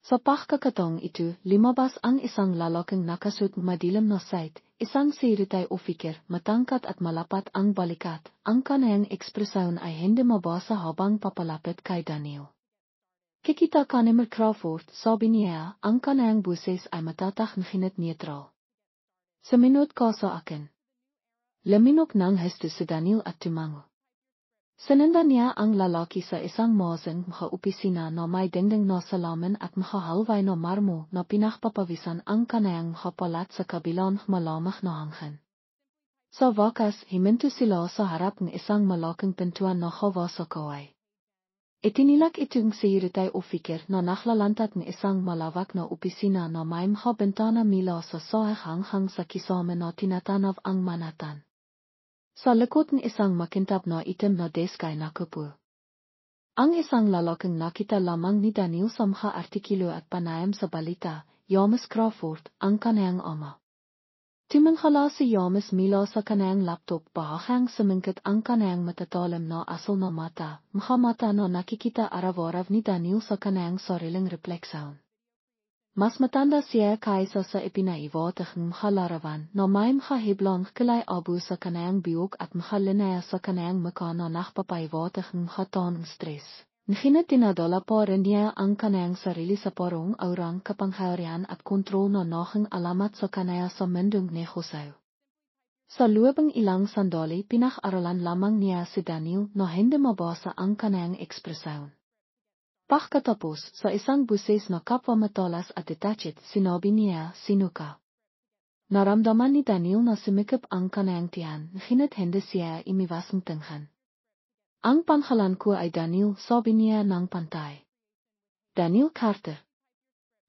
Sa pagkakataong ito, limabas ang isang lalaking nakasuot madilim na site, isang siritay o fikir, matangkat at malapat ang balikat, ang kanayang ekspresyon ay hindi mabasa habang papalapit kay Daniel. Kikita ka ni Crawford, sabi niya, ang kanayang buses ay matatak na hinit neutral. Suminod ka sa akin. Leminok nang hestu si Daniel at tumango. Sinenda niya ang lalaki sa isang mosen mga opisina na may dingding na salamin at mga halway na marmo na pinakpapawisan ang kanayang mga palat sa kabilang malamang na hangin. Sa wakas, himinto sila sa harap ng isang malaking pintuan na hawa sa kaway. Itinilak itong siritay o fikir na naklalantat ng isang malawak na opisina na may mga bintana mila sa hanghang sa kisame na tinatanaw ang Manhattan. Sa likod ng isang makintab na itim na desk ay nakapu. Ang isang lalaking nakita lamang ni Daniel sa mga artikulo at panayam sa balita, James Crawford, ang kanayang ama. Timanghala si James mila sa kanayang laptop bahang sumingkit ang kanayang matatalim na asal na mata, mga mata na nakikita araw-araw ni Daniel sa kanayang sariling refleksyon. Mas matanda siya kaysa sa ipinaiwatig ng mga larawan na may mga hiblang kilay abu sa kanayang biyog at mga linaya sa kanayang mukha na nakpapaiwatig ng mga taong stress. Ngunit tinadala pa rin niya ang kanayang sarili sa parong aurang kapangyarihan at kontrol na nahing alamat sa kanaya sa mundong negosyo. Sa loob ng ilang sandali pinag-aralan lamang niya si Daniel na hindi mabasa ang kanayang ekspresyon. Pagkatapos, sa isang buses na kapwa matalas at detached, sinabi niya, "Sino ka?" Naramdaman ni Daniel na sumikip ang kanayang tiyan, ngunit hindi siya imiwasang tingnan. "Ang pangalan ko ay Daniel," sabi niya ng pantay. "Daniel Carter."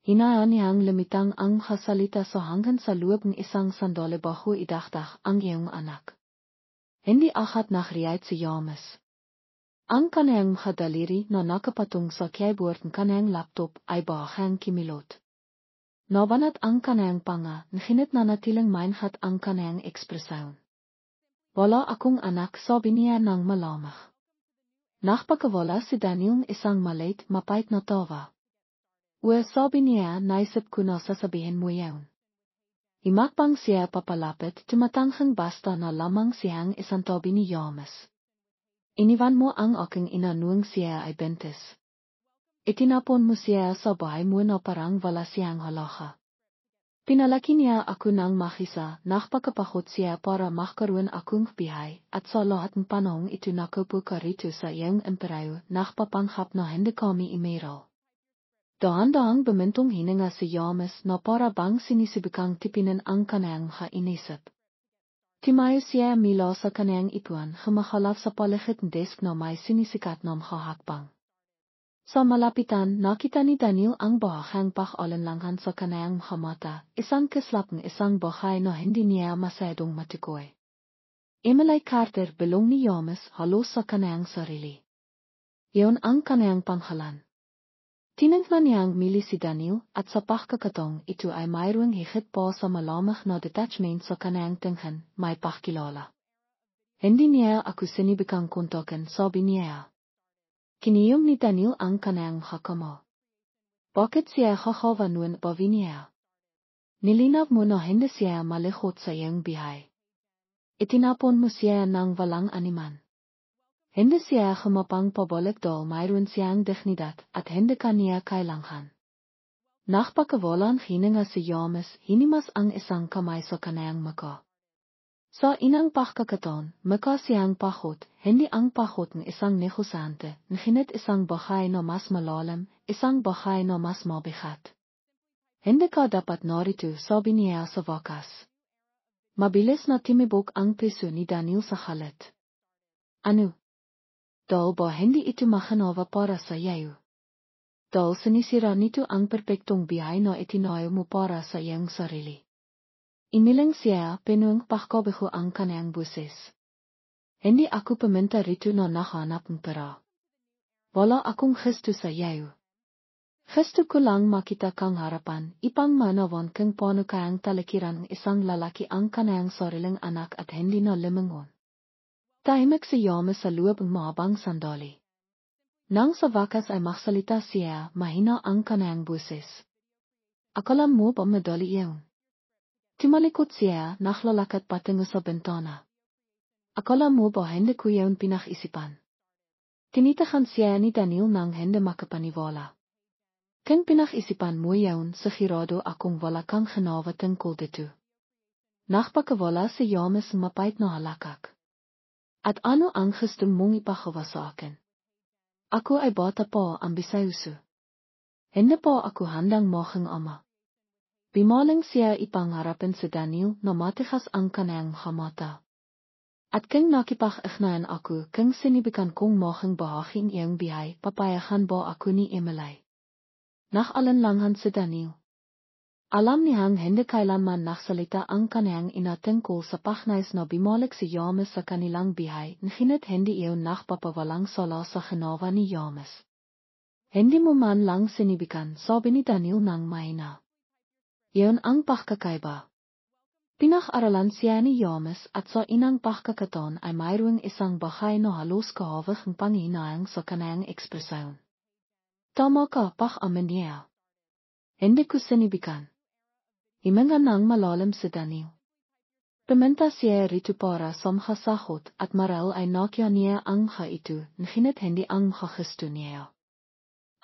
Hinayaan niyang lumitang ang kasalita sa hanggang sa loob ng isang sandali bago idagdag ang iyong anak. Hindi agad nagriyad si James. Ang kanayang mga daliri na nakapatong sa keyboard ng kanayang laptop ay bahang kimilot. Nabanat ang kanayang panga, ngunit nanatiling maingat ang kanayang ekspresyon. "Wala akong anak," sabi niya ng malamig. Nakpakawala si Daniel ng isang maliit, mapait na tawa. Sabi niya, "Naisip ko na sasabihin mo yaon." Imakpang siya papalapit, tumatanghang basta na lamang siyang isang tabi ni James. "Iniwan mo ang aking ina noong siya ay buntis. Itinapon mo siya sa bahay mo na parang wala siyang halaga. Pinalaki niya ako ng makisa, nakapagpakot siya para magkaroon akong bihay, at sa lahat ng panahong ito nakaupo ka rito sa iyong imperyo, nakapapanghap na hindi kami imeral." Dahan-dahang bumintong hininga si James na para bang sinisibikang tipinin ang kanayang mga inisip. Timayo siya mila sa kanayang ipuan, humahalap sa paligid ng desk na may sinisikat na mga hakbang. Sa malapitan, nakita ni Daniel ang bahang pag-alinlangan sa kanayang mga mata, isang kislap ng isang bahay na hindi niya masyadong matikoy. Emily Carter, bilong ni James, halos sa kanayang sarili. Iyon ang kanayang pangalan. Tinignan niyang mili si Daniel, at sa pagkakataong ito ay mayroong higit pa sa malamig na detachment sa kanayang tingin, may pakilala. "Hindi niya ako sinibikang kontakin," sabi niya. Kiniyom ni Daniel ang kanayang hakama. "Bakit siya hahawa noon bawi niya? Nilinaw mo na hindi siya malihot sa iyong bihay. Itinapon mo siya ng walang animan. Hindi siya humapang pabalik dahil mayroon siyang dignidad at hindi ka niya kailangan." Nakpakawalan hininga si James, hinimas ang isang kamay sa kanayang mukha. Sa inang pagkakataon, mukha siyang pahot, hindi ang pahot ng isang negosyante, ngunit isang bahay na mas malalim, isang bahay na mas mabigat. "Hindi ka dapat narito," sabi niya sa wakas. Mabilis na timibok ang piso ni Daniel sa halit. "Ano? Dahil ba hindi ito makanawa para sa iyo? Dahil sinisira nito ang perpektong bihay na itinayo mo para sa iyong sarili." Iniling siya, pinuang pagkabiho ang kanayang buses. "Hindi ako paminta rito na nahanap ng pera. Wala akong gusto sa iyo. Gusto ko lang makita kang harapan, ipang manawan kang paano kayang talikiran ng isang lalaki ang kanayang sariling anak at hindi na limangon." Tahimik si James sa loob ng mahabang sandali. Nang sa wakas ay magsalita siya, mahina ang kanayang buses. "Akala mo ba madali iyon?" Tumalikod siya, naglalakat patungo sa bintana. "Akala mo ba hindi ko iyon pinag-isipan?" Tinitahan siya ni Daniel nang hindi makapaniwala. "Kung pinag-isipan mo iyon, sigurado akong wala kang ginawa tungkol dito." Nachtpake wala se James mapait no halakak. At ano ang gusto mong ipahawasakin? Ako ay bata pa ang bisayusu. Hindi pa ako handang mohang ama. Bimaling siya ipangharapin si Daniel na matigas ang kanayang hamata. At kung nakipag-ignayan ako kung sinibikan kong mohang bahaging iyong bihay, papayagan ba ako ni Emily? Nakalanlangan si Daniel. Alam niyang hindi kailanman naksalita ang kanayang ina tungkol sa pagnais na bumalik si James sa kanilang bihay, ngunit hindi iyon nakpapawalang sala sa ginawa ni James. Hindi mo man lang sinibikan, sabi ni Daniel ng mahina. Iyon ang pagkakaiba. Pinag-aralan siya ni James at sa inang pagkakataon ay mayroong isang bahay na halos kahawig ng panghinayang sa kanayang ekspresyon. Tama ka, pag-amin niya. Hindi ko sinibikan. Himinga ng malalim si Daniel. Pumunta siya rito para sa makasahod at marahil ay nakya niya ang mga ito, ngunit hindi ang mga gusto niya.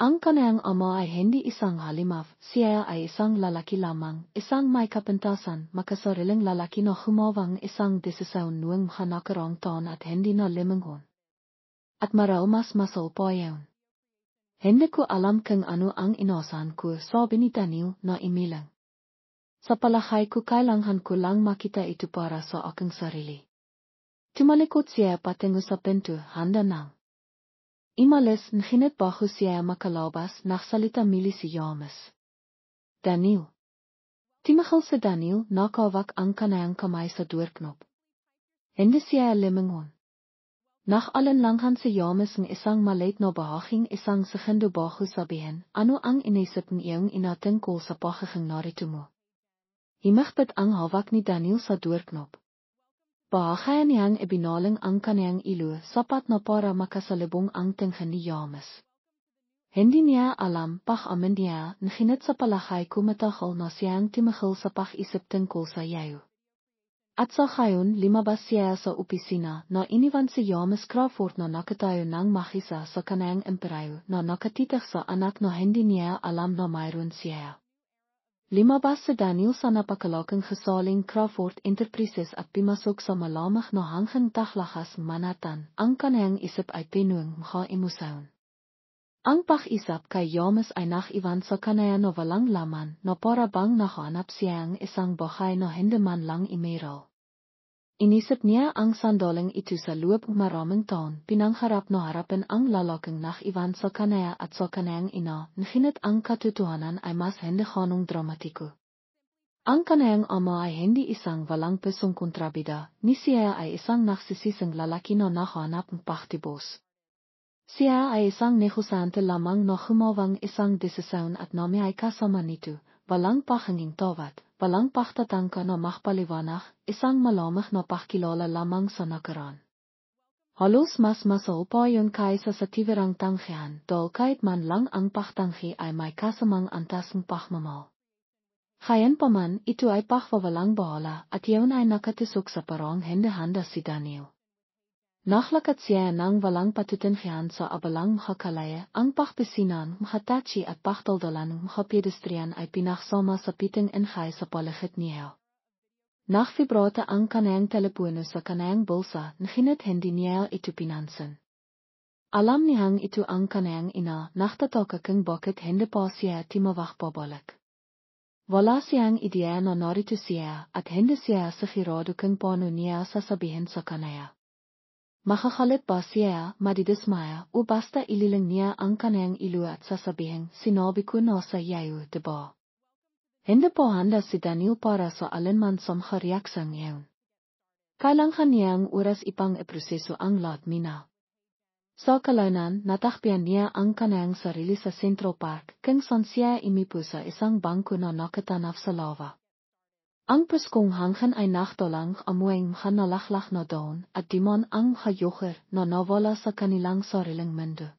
Ang kanayang ama ay hindi isang halimaf, siya ay isang lalaki lamang, isang may kapintasan, makasariling lalaki na humawang isang desisyon noong mga nakarang taon at hindi na limangon. At marahil mas masal pa yun. Hindi ko alam kung ano ang inasahan ko, sabi ni Daniel na imilang. Sa palagay ko kailangan ko lang makita ito para sa aking sarili. Tumalikod siya patungo sa pinto, handa nang. Imalis ngunit bago siya makalabas nagsalita muli si James. Daniel. Timahal si Daniel nakawak ang kanayang kamay sa doorknop. Hindi siya limangon. Nakalanlangan si James ng isang maliit na bahaging isang segundo bago sabihin, ano ang inisip niyong ina tungkol sa pagiging narito mo? Himagpit ang hawak ni Daniel sa doorknop. Bahagayan niyang ibinaling ang kanayang ilo sapat na para makasalubong ang tingin ni James. Hindi niya alam pag-amin niya ngunit sa palagay ko matagal na siyang timahal sa pag-isip tungkol sa yayo. At sa ngayon limabas siya sa opisina na iniwan si James Crawford na nakatayo ng makisa sa kanayang imperyo na nakatitig sa anak na hindi niya alam na mayroon siya. Limabas si Daniel sa napakalaking gesaling Crawford Enterprises at pimasok sa malamang na hanggang taklakas Manhattan, ang kanayang isip ay pinuwang mga emosyon. Ang pag-isip kay James ay nakiwan sa kanayang na walang laman na para bang nakahanap siyang isang bahay na hindi man lang imeral. Inisip niya ang sandaling ito sa loob ng maraming taon, pinangharap na harapin ang lalaking nakiwan sa kanaya at sa kanayang ina, ngunit ang katotohanan ay mas hindi ganong dramatiko. Ang kanayang ama ay hindi isang walang pusong kontrabida, ni siya ay isang nagsisising lalaki na nakahanap ng paktibos. Siya ay isang negosyante lamang na humawang isang desisyon at nami ay kasama nito, walang pahanging tawad, walang pagtatangka na makpaliwanag, isang malamang na pakilala lamang sa nakaraan. Halos mas masal pa yun kaysa sa tivirang tanghihan, dahil kahit man lang ang pagtanghi ay may kasamang antas ng pagmamahal. Gayon pa man, ito ay pagwawalang bahala at yun ay nakatusok sa parang hindi handa si Daniel. Naklakat siya ng walang patutunhian sa abalang makakalaya, ang pagpisinan, makatachi at pagdaldalan ng mga pedestrian ay pinaksama sa piting ingay sa paligid niya. Nakvibrata ang kanayang telepono sa kanayang bulsa, ngunit hindi niya ito pinansin. Alam niyang ito ang kanayang ina, naktataka kung bakit hindi pa siya timawag pabalik. Wala siyang ideya na narito siya at hindi siya sigurado kung paano niya sasabihin sa kanaya. Makakalit ba siya, madidismaya, o basta ililing niya ang kanayang ilo at sasabihin, sinabi ko na sa yayo, diba? Hindi po handa si Daniel para sa alinman sa mga reaksyon niyon. Kailangan niyang oras ipang iproseso ang lahat mina. Sa kalaunan, natakpian niya ang kanayang sarili sa Central Park, kung saan siya imipo sa isang bangko na nakatanaf sa lava. Ang puskong hanggan ay nakdalang amuing mga nalaklak na daon at dimon ang mga yoker na nawala sa kanilang sariling mundo.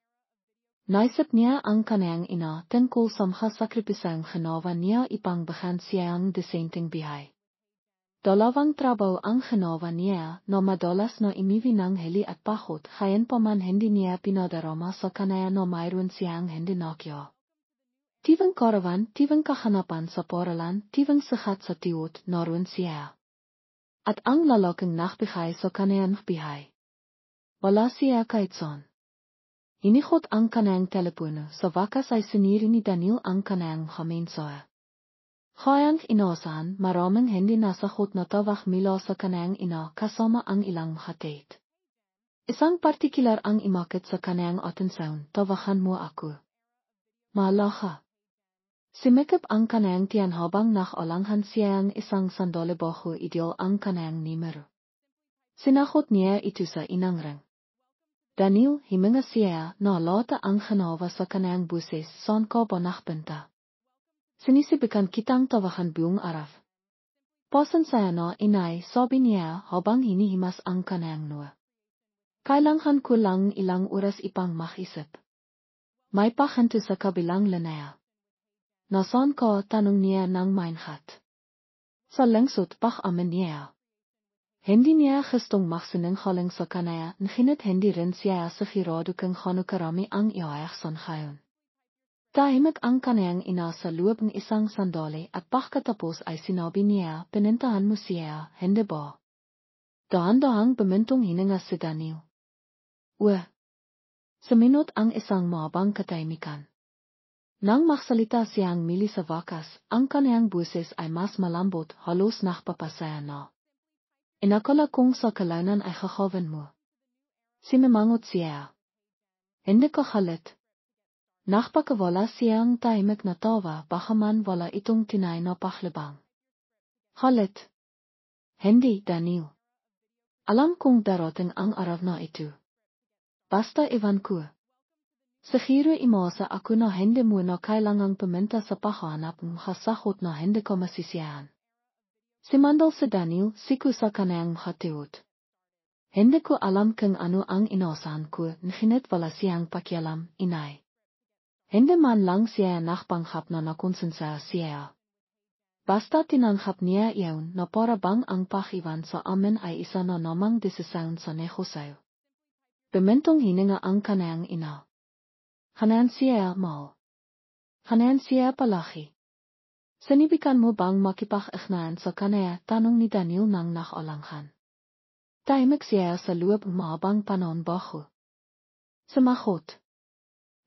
Naisip niya ang kanayang ina tungkol sa mga sakripisang ginawa niya ipang bahan siyang disenteng bihay. Dalawang trabaho ang ginawa niya na madalas na imiwinang heli at pahot, gayon pa man hindi niya pinadarama sa kanaya na mayroon siyang hindi nakya. Tivang karawan, tivang kahanapan sa paralan, tivang sikat sa tiwot, naroon siya. At ang lalaking nagbigay sa kanayang bigay. Wala siya kaitson. Inigot ang kanayang telepono sa wakas ay siniri ni Daniel ang kanayang mensahe. Kayang inasahan maraming hindi nasagot na tawag mula sa kanayang ina kasama ang ilang hatid. Isang partikular ang imakit sa kanayang atensyon, tawagan mo ako. Malaha. Simikip ang kanayang tiyan habang nakalangan siya ang isang sandali bago ideal ang kanayang numero. Sinagot niya ito sa inang ring. Daniel, himinga siya na lata ang ginawa sa kanayang buses saan ka ba nakpunta. Sinisibikan kitang tawagan buong araw. Pasan saya na inay, sabi niya habang hinihimas ang kanayang nua. Kailangan ko lang ilang oras ipang makisip. May pahinto sa kabilang lanaya. Nasaan ka, tanong niya ng maingat. Sa lengsot pak amin niya. Hindi niya gustong magsinungaling sa kanaya, ngunit hindi rin siya sigurado kung gaano karami ang iaayakson ngayon. Tahimik ang kanayang ina sa loob ng isang sandali at pagkatapos ay sinabi niya, pinintahan mo siya, hindi ba? Dahan-dahang bumintong hininga si Daniel. Suminot ang isang mahabang katahimikan. Nang magsalita siyang mili sa wakas, ang kanayang buses ay mas malambot, halos nakpapasaya na. Inakala kong sa kalaunan ay kakawan mo. Simimangot siya. Hindi ka halit. Nakpakawala siyang tahimik na tawa bagaman wala itong tinay na paglabang. Halit. Hindi, Daniel. Alam kong darating ang araw na ito. Basta iwan ko. Siguro imasa ako na hindi mo na kailangang pumunta sa pahanap ng kasagot na hindi ko masisiyahan. Simandal si Daniel, siku sa kanayang hatiot. Hindi ko alam kung ano ang inasahan ko, ngunit wala siyang pakialam, inay. Hindi man lang siya nakpanghap na nakonsensya siya. Basta tinanghap niya iyon na para bang ang pakiwan sa amin ay isa na namang desisyon sa negosyo. Bumintong hininga ang kanayang ina. Hanan siya mal. Hanan siya palaki. Sinibikan mo bang makipag-ugnayan sa kanaya, tanong ni Daniel nang nakalangan. Tahimik siya sa loob ng mahabang panahon bago. Sumagot.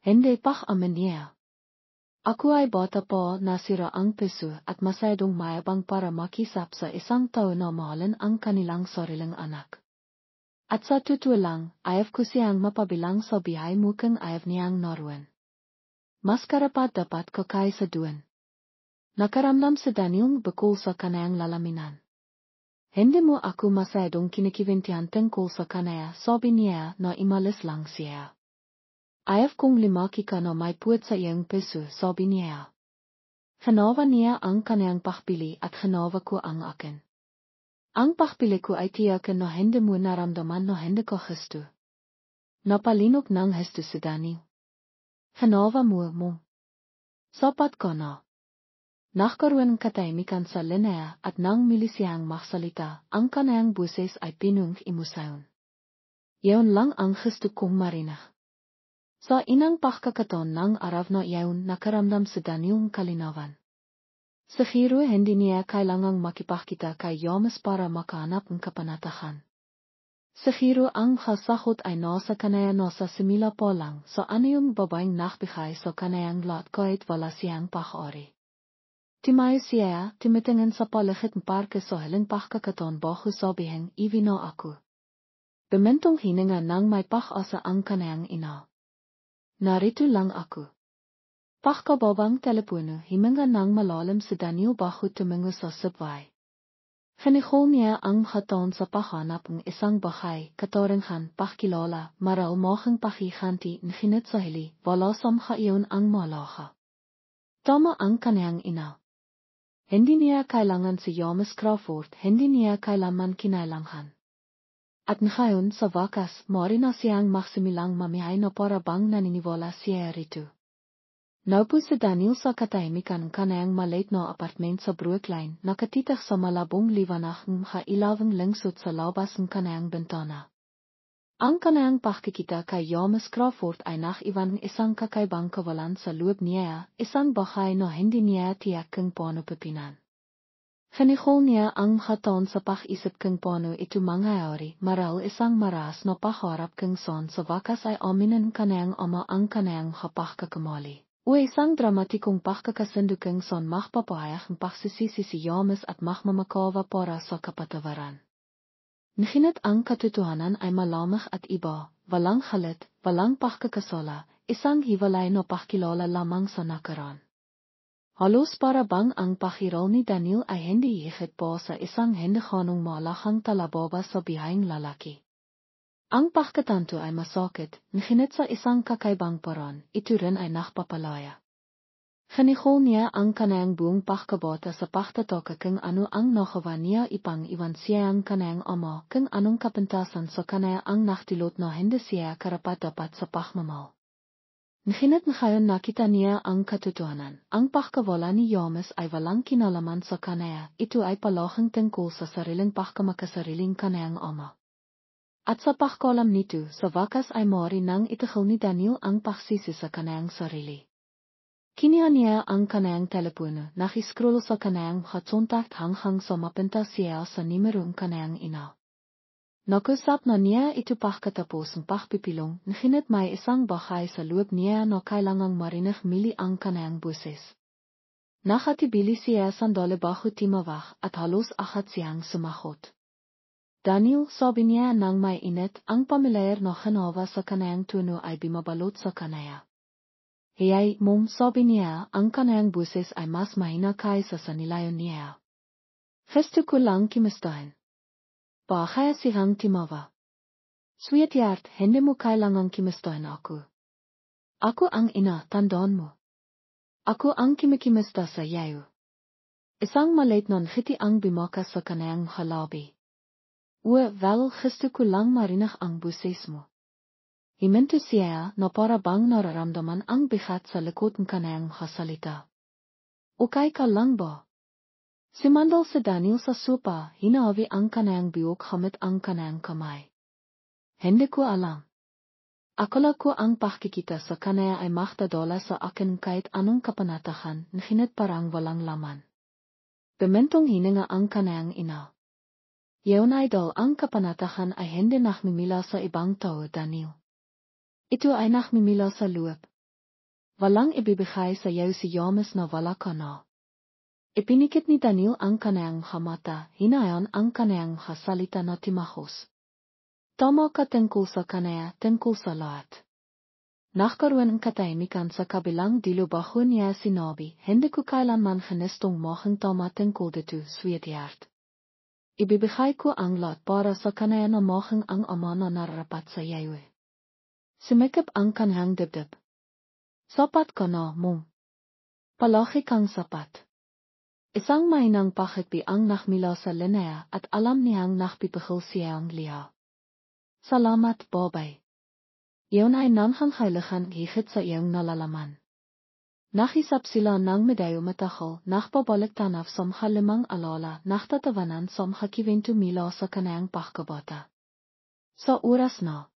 Hindi amin niya. Ako ay bata pa, nasira ang puso at masyadong mayabang para makisap sa isang tao na mahalin ang kanilang sariling anak. At sa totoo lang, ayaw ko siyang mapabilang sa bihay mo kung ayaw niyang naruan. Mas karapat dapat ko kaysa doon. Nakaramdam si Daniel bukol sa kanayang lalaminan. Hindi mo ako masyadong kinikiwintihan tungkol sa kanaya, sabi niya na imalis lang siya. Ayaw kong limaki ka na may puwet sa iyong puso, sabi niya. Ginawa niya ang kanayang pakpili at ginawa ko ang akin. Ang pakpili ko ay tiyakin na hindi mo naramdaman na hindi ko gusto. Napalinog ng gusto si Daniel. Ginawa mo. Sapat ka na. Nagkaroon katahimikan sa linea at nang mili siyang magsalita, ang kanayang buses ay pinung imusayon. Iyon lang ang gusto kong marinig. Sa inang pagkakataon ng araw na iyon nakaramdam si Daniel ng kalinawan. Siguro hindi niya kailangang makipagkita kay James para makahanap ng kapanatagan. Siguro ang kasagot ay nasa kanaya nasa simila pa lang sa anong babaeng nagbigay sa kanayang lahat kahit wala siyang pag-ari. Timayo siya, timitingin sa paligid ng parke sa hiling pagkakataon bago sabihin, iwi na ako. Bumintong hininga nang may pag-asa ang kanayang ina. Narito lang ako. Pagkababang telepono, himinga nang malalim si Daniel bago tumingo sa subway. Kinihol niya ang hataon sa pahanap ng isang bahay, kataringhan, pakilala, maralmahang pakikanti, nginit sa hili, wala samha iyon ang malaha. Tama ang kanayang ina. Hindi niya kailangan si James Crawford, hindi niya kailanman kinailangan. At ngayon sa wakas, mari na siyang magsimilang mamihay na para bang naniniwala siya rito. Naupo si Daniel sa katahimikan ng kanayang maliit na apartment sa Brooklyn, nakatitak sa malabong liwanag ng kailawang lengsot sa labas ng kanayang bintana. Ang kanayang pakikita kay James Crawford ay nakiwan ng isang kakaibang kawalan sa loob niya, isang bahay na hindi niya tiyak kung paano pepinan. Genigolnia ang gatan sa pag isip kang pano ito mangyayari, maral isang maras no pagharap kang son sa wakas ay aminin kanayang ama ang kanayang kapag kakamali. O isang dramatikong pagkakasandukang son magpapayag ang pagsisisi si Yamas at magmamakawa para sa kapatawaran. Ngunit ang katotohanan ay malamig at iba, walang halit, walang pagkakasala, isang hiwalay no pagkilala lamang sa nakaraan. Halos para bang ang pakiral ni Daniel ay hindi higit pa sa isang hendeganong malakang talababa sa bihayang lalaki. Ang pagkatanto ay masakit, ngunit sa isang kakaibang paraan, ito rin ay nakpapalaya. Genigol niya ang kanayang buong pagkabata sa pagtataka kung ano ang nagawa niya ipang iwan siya ang kanayang ama kung anong kapintasan sa kanaya ang nakdulot na hindi siya karapat-dapat sa pagmamahal. Ngunit ngayon nakita niya ang katotohanan. Ang pagkawala ni Yamas ay walang kinalaman sa kanaya, ito ay palahing tungkol sa sariling pagkamakasariling kanayang ama. At sa pagkalam nito, sa wakas ay mari nang itigil ni Daniel ang pagsisi sa kanayang sarili. Kinuha niya ang kanayang telepono, nakiscroll sa kanayang katsontak hanggang sa mapinta siya sa nimerong kanayang ina. Nakusap na niya ito pagkatapos ang pagpipilong, ngunit may isang bahay sa loob niya na kailangang marinig mili ang kanayang buses. Nakatibili siya sandali bago timawak at halos agad siyang sumagot. Daniel, sabi niya nang may init, ang pamilyar na ginawa sa kanayang tuno ay bimabalot sa kanaya. Hiyay, mom, sabi niya, ang kanayang buses ay mas mahina kaysa sa nilayon niya. Gusto ko lang kimustahin. Kaya siyang timawa. Sweetheart, hindi mo kailangang kimustahin ako. Ako ang ina, tandaan mo. Ako ang kimikimusta sa iyo. Isang maliit na ngiti ang bimakas sa kanayang halabi. Wel, gusto ko lang marinig ang buses mo. Himinto siya na para bang nararamdaman ang bigat sa likod ng kanayang kasalita. Okay ka lang ba? Simandal si Daniel sa sopa, hinahawi ang kanayang biyok hamit ang kanayang kamay. Hindi ko alam. Akala ko ang pakikita sa kanaya ay magdadala sa akin kahit anong kapanatahan, ngunit parang walang laman. Bemintong hininga ang kanayang ina. Yaon idol ang kapanatahan ay hindi nakmimila sa ibang tao, Daniel. Ito ay nakmimila sa loob. Walang ibibigay sa iyo si Yamas na wala ka na. Ipinikit ni Daniel ang kanayang hamata, hinayon ang kanayang kasalita na timahos. Tama ka tungkol sa kanaya, tungkol sa lahat. Nagkaroon ang katahimikan sa kabilang dilo bago niya sinabi, hindi ko kailanman ginistong maging tama tungkol dito, sweetheart. Ibibigay ko ang lahat para sa kanaya na maging ang ama na nararapat sa iyo. Sumikip ang kanayang dibdib. Sapat ka na, mom. Palagi kang sapat. Isang mahinang pakitbi ang nakmila sa Linnea at alam niyang nakpipigil siyang liha. Salamat, babay. Iyon ay nanghangailangan higit sa iyong nalalaman. Nakisap sila ng medayo matahol, nakpabalik tanaf sa halimang alala, naktatawanan sa hakiwento mila sa kanayang pagkabata. Sa oras na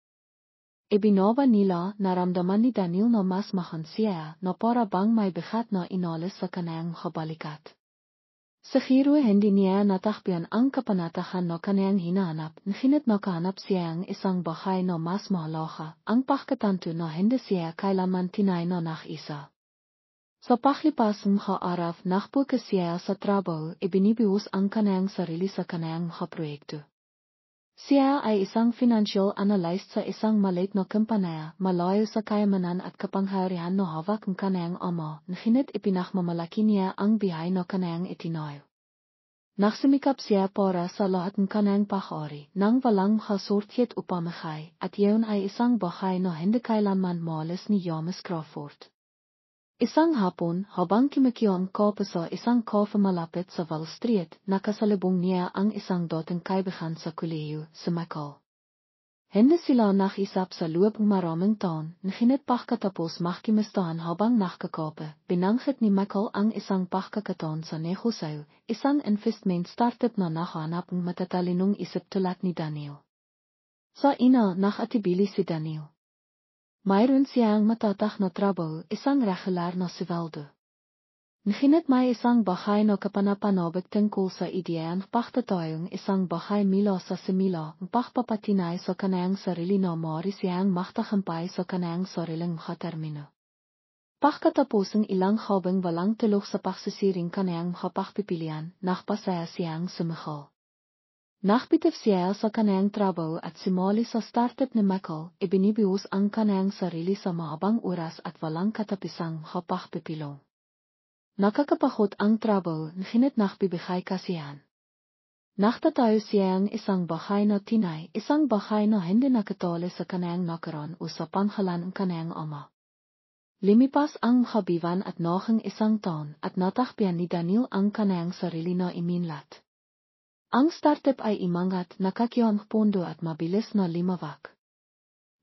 ibinaba nila, naramdaman ni Daniel na mas mahan siya na para bang may bigat na inalis sa kanayang kabalikat. Siguro hindi niya natakbihan ang kapanatahan na kanayang hinahanap, ngunit nakahanap siya ang isang bahay na mas mahalaga, ang pagkatanto na hindi siya kailanman tinay na nakisa. Sa paglipas ng araw nakpuka siya sa trabaho, ibinibuhos ang kanayang sarili sa kanayang proyekto. Siya ay isang financial analyst sa isang maliit na kumpanya, malayo sa kayamanan at kapangyarihan na hawak ng kanayang ama, ngunit ipinakmamalaki niya ang bihay na kanayang itinayo. Nagsumikap siya para sa lahat ng kanayang pag-ari, nang walang kasortiet upamigay, at iyon ay isang bahay na hindi kailanman maalis ni Yamas Crawford. Isang hapon, habang kumikyo ang kape sa isang cafe malapit sa Wall Street, nakasalubong niya ang isang dating kaibigan sa kolehiyo, si Michael. Hindi sila nakisap sa loob ng maraming taon, ngunit pagkatapos makimustahan habang nakakape, binanggit ni Michael ang isang pagkakataon sa negosyo, isang investment startup na nakahanap ng matatalinong isip tulad ni Daniel. Sa ina, nakatibili si Daniel. Mayroon siyang matatak na trabaho, isang regular na sweldo. Nginit may isang bahay no kapanapanabik tungkol sa ideang pagtatayong isang bahay mula sa simula, pagpapatinay sa kanayang sarili no mori siyang magtagumpay sa kanayang sariling makatermino. Pagkatapos ng ilang habang walang tulog sa pagsisiring kanayang makapagpipilian, nakpasaya siyang sumikol. Nakbitiw siya sa kanayang trabaho at simuli sa startup ni Michael, ibinibuhos ang kanayang sarili sa mahabang oras at walang katapisang makapagpipilong. Nakakapagod ang trabaho, ngunit nakbibigay kasiyahan. Nakatatayo siyang isang bahay na tinay, isang bahay na hindi nakatali sa kanayang nakaraan o sa pangalan ng kanayang ama. Limipas ang habiban at noong isang taon at natakpian ni Daniel ang kanayang sarili na iminlat. Ang startup ay imangat, nakakiyang pondo at mabilis na limawak.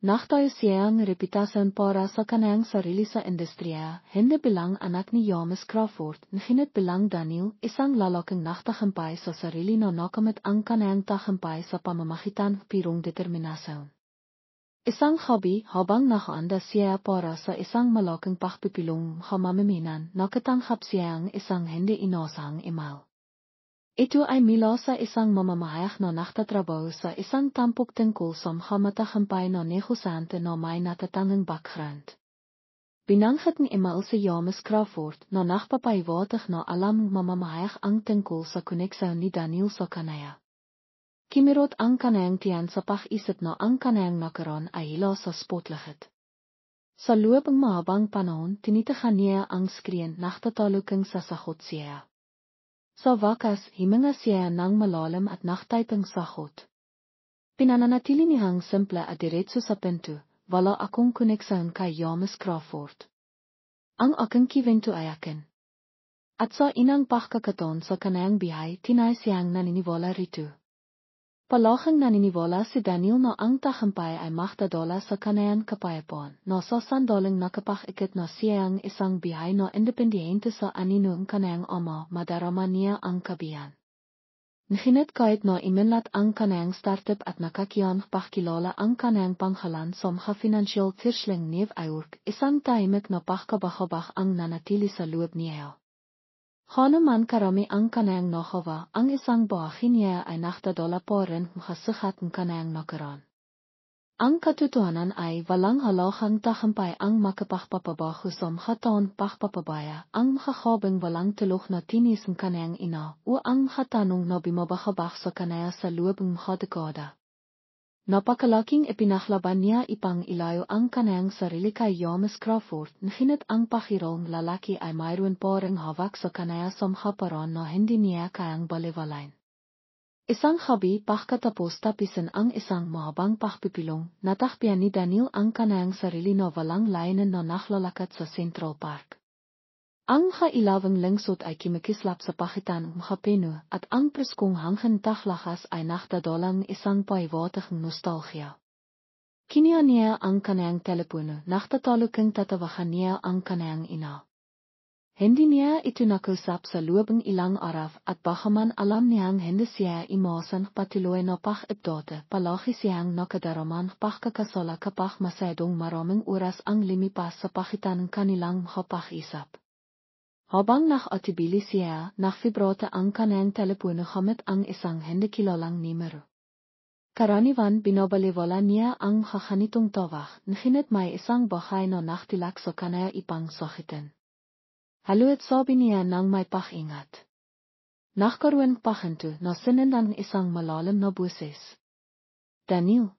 Nakatayo siyang reputasyon para sa kanayang sarili sa industriya, hindi bilang anak ni James Crawford, ngunit bilang Daniel, isang lalaking nakatagumpay sa sarili na nakamit ang kanayang tagumpay sa pamamagitan ng pirong determinasyon. Isang hobby habang nakaanda siya para sa isang malaking pagpipilong hamamiminan, nakatanggap siyang isang hindi inaasahang email. Ito ay mula sa isang mamamahayag na naktatrabaho sa isang tampok tungkol sa matagumpay na negosyante na may natatangang background. Binanggit ni email si James Crawford na nakpapaywatig na alam ng mamamahayag ang tungkol sa koneksyon ni Daniel sa kanaya. Kimirot ang kanayang tiyan sa pag-isip na ang kanayang nakaraan ay hila sa spotlight. Sa loob ng mahabang panahon, tinitahan niya ang screen naktatalukang sa sagot siya. Sa wakas, himinga siya ng malalim at naktyping sagot. Pinananatili niyang simple at diretso sa pinto, wala akong koneksyon kay James Crawford. Ang aking kiwento ay akin. At sa inang pagkakataon sa kanayang bihay, tinay siyang naniniwala rito. Palaging naniniwala si Daniel na ang tagumpay ay magdadala sa kanayang kapayapaan, na sa sandaling nakapag-ikot na siyang isang bihay na independyente sa anino ng kanayang ama, madarama niya ang kabihan. Ngunit kahit na iminlat ang kanayang startup at nakakiyang pakilala ang kanayang panghalan sa mga financial tirsling New York, isang tahimik na pagkabahabak ang nanatili sa loob niya. Hanuman karami ang kanayang nakawa, ang isang bahagi niya ay nakdadala pa rin makasikat ng kanayang nakaraan. Ang katotohanan ay walang halahang tagumpay ang makapagpapabago sa mga taon pagpapabaya, ang makakabing walang tulog na tinis ng kanayang ina, o ang mga tanong na bimabahabak sa kanaya sa loob ng mga dekada. Napakalaking ipinaklaban niya ipang ilayo ang kanayang sarili kay James Crawford, ngunit ang pakirong lalaki ay mayroon pa ring hawak sa kanaya sa mga paraan na hindi niya kayang baliwalain. Isang hobby pagkatapos tapisin ang isang mahabang pagpipilong, natakpian ni Daniel ang kanayang sarili na walang layunin na naglalakat sa Central Park. Ang kailawang lengsot ay kimikislap sa pagitan ng mga pino at ang preskong hanggang taklakas ay nakdadalang isang paiwating nostalgia. Kiniya niya ang kanayang telepono, naktatalukang tatawagan niya ang kanayang ina. Hindi niya ito nakusap sa loob ng ilang araw at bagaman alam niyang hindi siya imasan patuloy na pag-update, palagi siyang nakadaraman pagkakasala kapag masyadong maraming oras ang limipas sa pagitan ng kanilang mga pag-isip. Habang nakatibili siya, nakvibrata ang kanayang telepono gamit ang isang hindi kilalang numero. Karaniwan binabaliwala niya ang kakanitong tawag, ngunit may isang bahay na naktilak sa kanaya ipang sakitin. Halu't sabi niya nang may pag-ingat. Nakaroon pahinto na sinindan isang malalim na buses. Daniel.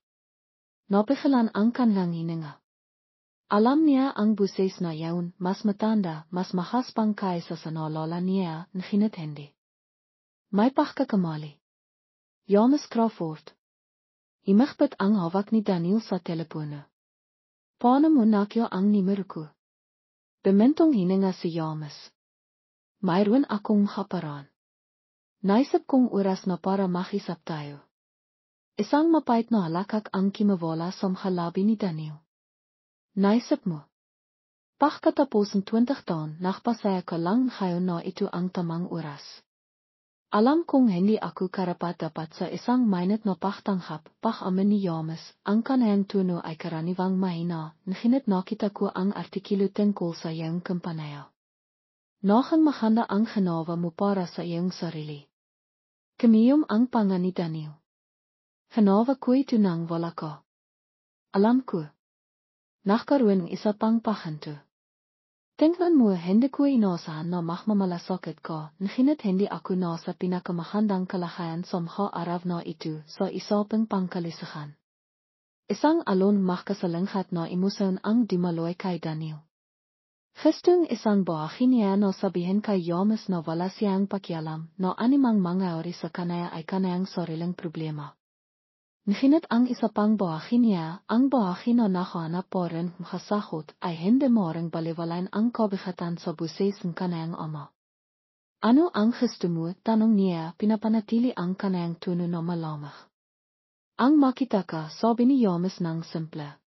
Napigilan ang kanilang hininga. Alam niya ang buses na yaon, mas matanda, mas mahaspang kaysa sa naalala niya, ngunit hindi. May pagkakamali. James Crawford. Himagpit ang hawak ni Daniel sa telepono. Paano mo nakyo ang numero ko? Bemintong hininga si James. Mayroon akong haparan. Naisip kong oras na para makisap tayo. Isang mapait na halakak ang kimawala sa mahalabi ni Daniel. Naisip mo. Pagkatapos ng 20 taon, nakapasaya ka lang ngayon na ito ang tamang oras. Alam kong hindi ako karapat-dapat sa isang mainit na pagtanghap, pag-amin ni James, ang kanayang tono ay karaniwang mahina, ngunit nakita ko ang artikulo tungkol sa iyong kampanaya. Nagang maganda ang ginawa mo para sa iyong sarili. Kamiyom ang panga ni Daniel. Ginawa ko'y tunang wala ko. Alam ko. Nagkaroon ng isa pang pahanto. Tingnan mo hindi ko inaasahan na magmamalasakit ko, ngunit hindi ako nasa pinakamagandang kalagayan sa araw na ito sa isa pang pangkalisuhan. Isang alon magkasalanghat na imuson ang dumaloy kay Daniel. Gustong isang babae niya na sabihin kay James na wala siyang pakialam na anumang mangyari sa kanya ay kanyang sariling problema. Ngunit ang isa pang babae niya, ang babae na nakahanap pa rin makasahod ay hindi maaaring baliwalain ang kabigatan sa buses ng kanyang ama. Ano ang gusto mo? Tanong niya, pinapanatili ang kanyang tono na malamig. Ang makita ka, sabi ni James ng simple.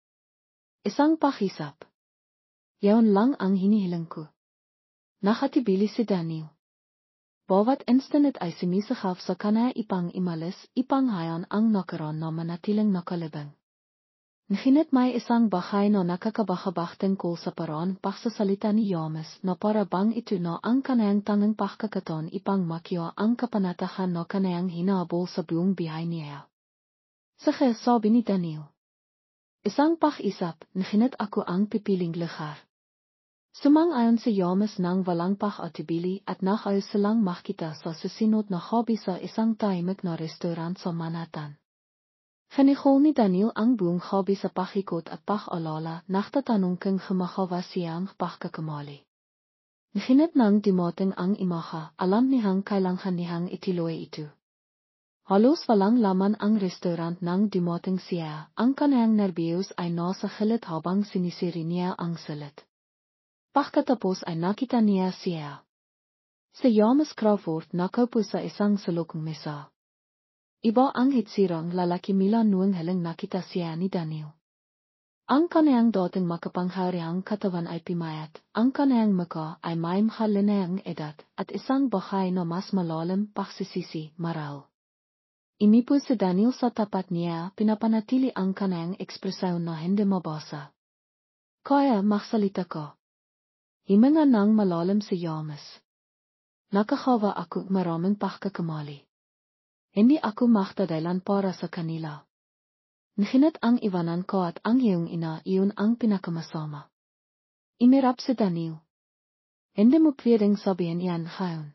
Isang pakisap. Yaon lang ang hinihiling ko. Nakatibili si Daniel. Bawat instant ay sumisakap sa kanya ipang imalis, ipanghayan ang nakaroon na manatiling nakalibing. Ngunit may isang bahay na nakakabahabak tungkol sa paraan pagsasalita ni James na para bang ito na ang kanyang tanging pagkakataon ipang makyo ang kapanatahan na kanyang hinahabol sa buong bihay niya. Sige, sabi ni Daniel. Isang pakisap, ngunit ako ang pipiling lugar. Sumang-ayon si James ng walang pag-atibili at nakayos silang makita sa susunod na hobby sa isang tahimik na restaurant sa Manhattan. Ganihol ni Daniel ang buong hobby sa pakikot at pag-alala, nagtatanong kung gumagawa siyang pagkakamali. Ngunit nang dumating ang imahe, alam niyang kailangan niyang ituloy ito. Halos walang laman ang restaurant nang dumating siya, ang kanyang nerbiyos ay nasa gilid habang sinisiri niya ang silid. Pagkatapos ay nakita niya siya. Si James Crawford nakaupo sa isang sulokong mesa. Iba ang hitsirang lalaki mula noong haling nakita siya ni Daniel. Ang kanyang dating makapangyarihang katawan ay pimayat, ang kanyang mukha ay may mahalinayang edad, at isang bahay na mas malalim pagsisisi, maral. Imipo si Daniel sa tapat niya, pinapanatili ang kanyang ekspresyon na hindi mabasa. Kaya magsalita ko. Himinga ng malalim si James. Nakakawa ako maraming pagkakamali. Hindi ako magtadalan para sa kanila. Ngunit ang iwanan ko at ang iyong ina iyon ang pinakamasama. Imirap si Daniel. Hindi mo pwedeng sabihin yan ngayon.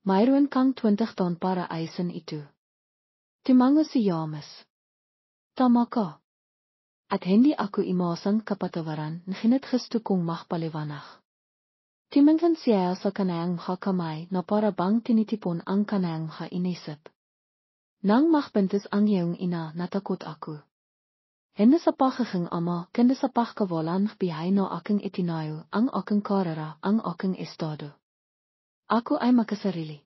Mayroon kang 20 taon para ayusin ito. Tumango si James. Tama ka. At hindi ako imasang kapatawaran, ngunit gusto kong magpaliwanag. Tumingin siya sa kanyang kamay na para bang tinitipon ang kanyang inisip. Nang magbintis ang iyong ina, natakot ako. Hindi sa pagiging ama, kundi sa pagkawalan bihay na aking itinayo, ang aking karera, ang aking estado. Ako ay makasarili.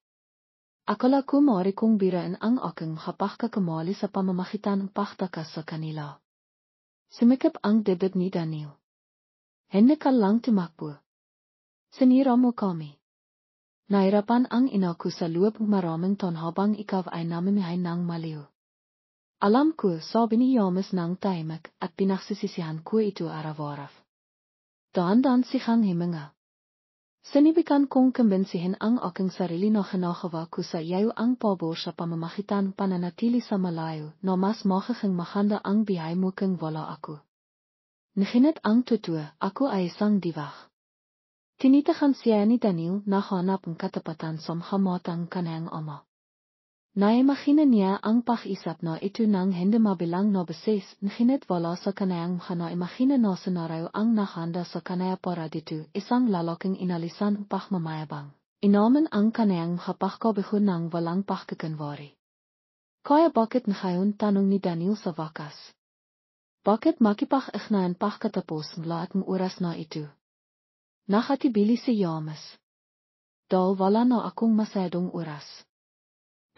Akala ko maaari kong birain ang aking pagkakamali sa pamamagitan ng pagtakas sa kanila. Sumikip ang dibdib ni Daniel. Hindi ka lang tumakbo. Sinira mo kami. Nahirapan ang ina ko sa loob ng maraming taon habang ikaw ay namimihay ng maliw. Alam ko, sabi ni James ng tahimik, at pinagsisisihan ko ito araw-araw. Daan-daan siyang himinga. Sinibigan kong kumbinsihin ang aking sarili na ginagawa ko sa iyo ang pabor sa pamamagitan pananatili sa malayo na mas magiging maganda ang bihay mo kung wala ako. Ngunit ang totoo, ako ay isang diwag. Tinitahan siya ni Daniel na hanap ang katapatan sa hamatang kanyang ama. Naimagina niya ang pag-isap na ito nang hindi mabilang na beses, ngunit wala sa kanyang naimagina na senaryo ang nahanda sa kanya para dito, isang lalaking inalisan upang mamayabang. Inaman ang kanyang pagkabigo ng walang pagkakanwari. Kaya bakit ngayon, tanong ni Daniel sa wakas? Bakit makipag-ignayan pagkatapos ng lahat ng oras na ito? Nakatibili si James. Dahil wala na akong masyadong oras.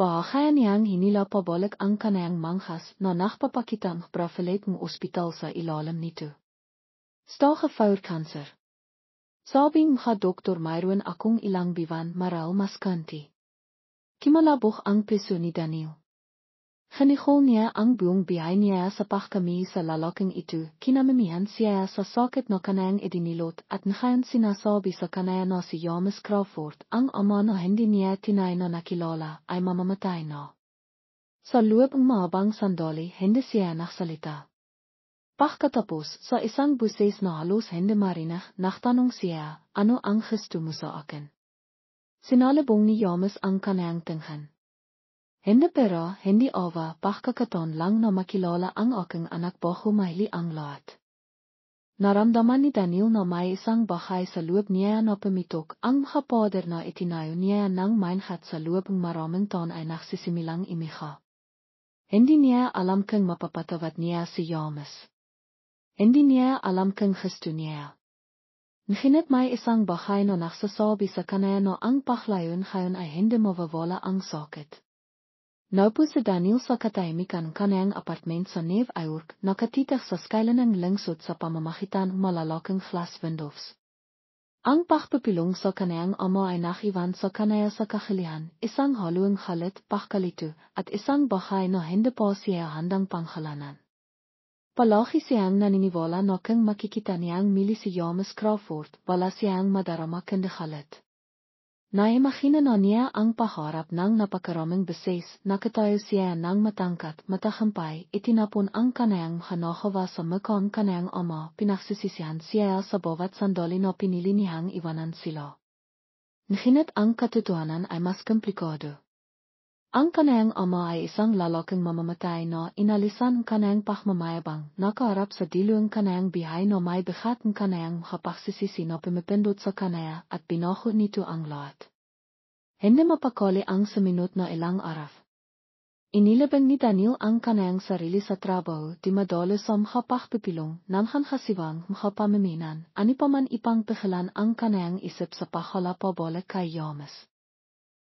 Bahagayan niyang hinila pabalik ang kanyang manghas na nagpapakita ng profilet ng ospital sa ilalim nito. Stage 4 cancer. Sabi ng mga doktor mayroon akong ilang biwan maral mas kanti. Kimalabog ang piso ni Daniel. Genigol nie ang buong bihay niya sa pagkami sa lalaking ito, kinamamihan siya sa sakit na kanayang edinilot at ngayon sinasabi sa kanaya na si James Crawford, ang ama na hindi niya tinay na nakilala ay mamamatay na. Sa loob ng mahabang sandali, hindi siya nagsalita. Pagkatapos, sa isang buses na halos hindi marinig, nagtanong siya, ano ang gusto mo sa akin? Sinalubong ni James ang kanayang tingin. Hindi pero, hindi awa, pagkakataon lang na makilala ang aking anak bago mahili ang lahat. Naramdaman ni Daniel na may isang bahay sa loob niya na pumitok, ang mga pader na itinayo niya ng mindset sa loob ng maraming taon ay nagsisimilang imiha. Hindi niya alam kung mapapatawad niya si James. Hindi niya alam kung gusto niya. Ngunit may isang bahay na nagsasabi sa kanya na ang pahlayon ngayon ay hindi mawawala ang sakit. Naupo si Daniel sa katahimikan kanayang apartment sa New York, nakatitig sa skyline ng lungsod sa pamamagitan ng malalaking glass windows. Ang pagpupulong sa kanayang ama ay nakiwan sa kanaya sa kahilihan, isang haluang halit, pagkalito, at isang bahay na hindi pa siya handang panghalanan. Palagi siyang naniniwala na kung makikita niyang mili si James Crawford, wala siyang madarama kundi halit. Naimagina na niya ang paharap ng napakaraming beses, nakatayo siya ng matangkat, matagumpay, itinapon ang kanayang hanakawa sa mukhang kanayang ama, pinagsisisihan siya sa bawat sandali na pinili niyang iwanan sila. Ngunit ang katotohanan ay mas komplikado. Ang kanayang ama ay isang lalaking mamamatay na inalisan ang kanayang pagmamayabang, nakaharap sa diluang kanayang bihay na may bigat ang kanayang kapagsisisi na pumipindot sa kanaya at binago nito ang lahat. Hindi mapakali ang saminot na ilang araw. Inilabang ni Daniel ang kanayang sarili sa trabaho, di madalo sa mga pagpupulong, namhan kasiwang mga pamiminan, ani pa man ipang pigilan ang kanayang isip sa paghala pabalik kay James.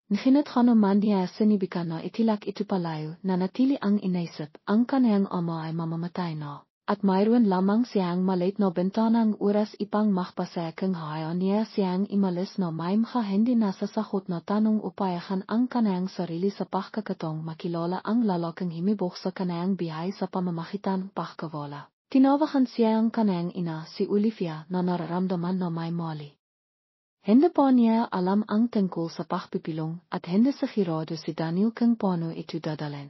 Ngunit hanuman niya sinibikan na itilak ito palayo na natili ang inaisip, ang kanayang ama ay mamamatay na, at mayroon lamang siyang maliit na bentanang oras ipang makpasaya kung hayaan niya siyang imalis na may mga hindi nasasakot na tanong upayahan ang kanayang sarili sa pagkakataong makilala ang lalaking himibok sa kanayang bihay sa pamamagitan ng pagkawala. Tinawagan siya ang kanayang ina, si Olivia, na nararamdaman na may mali. Hindi pa niya alam ang tungkol sa pagpupulong at hindi sigurado si Daniel kung paano ito dadalhin.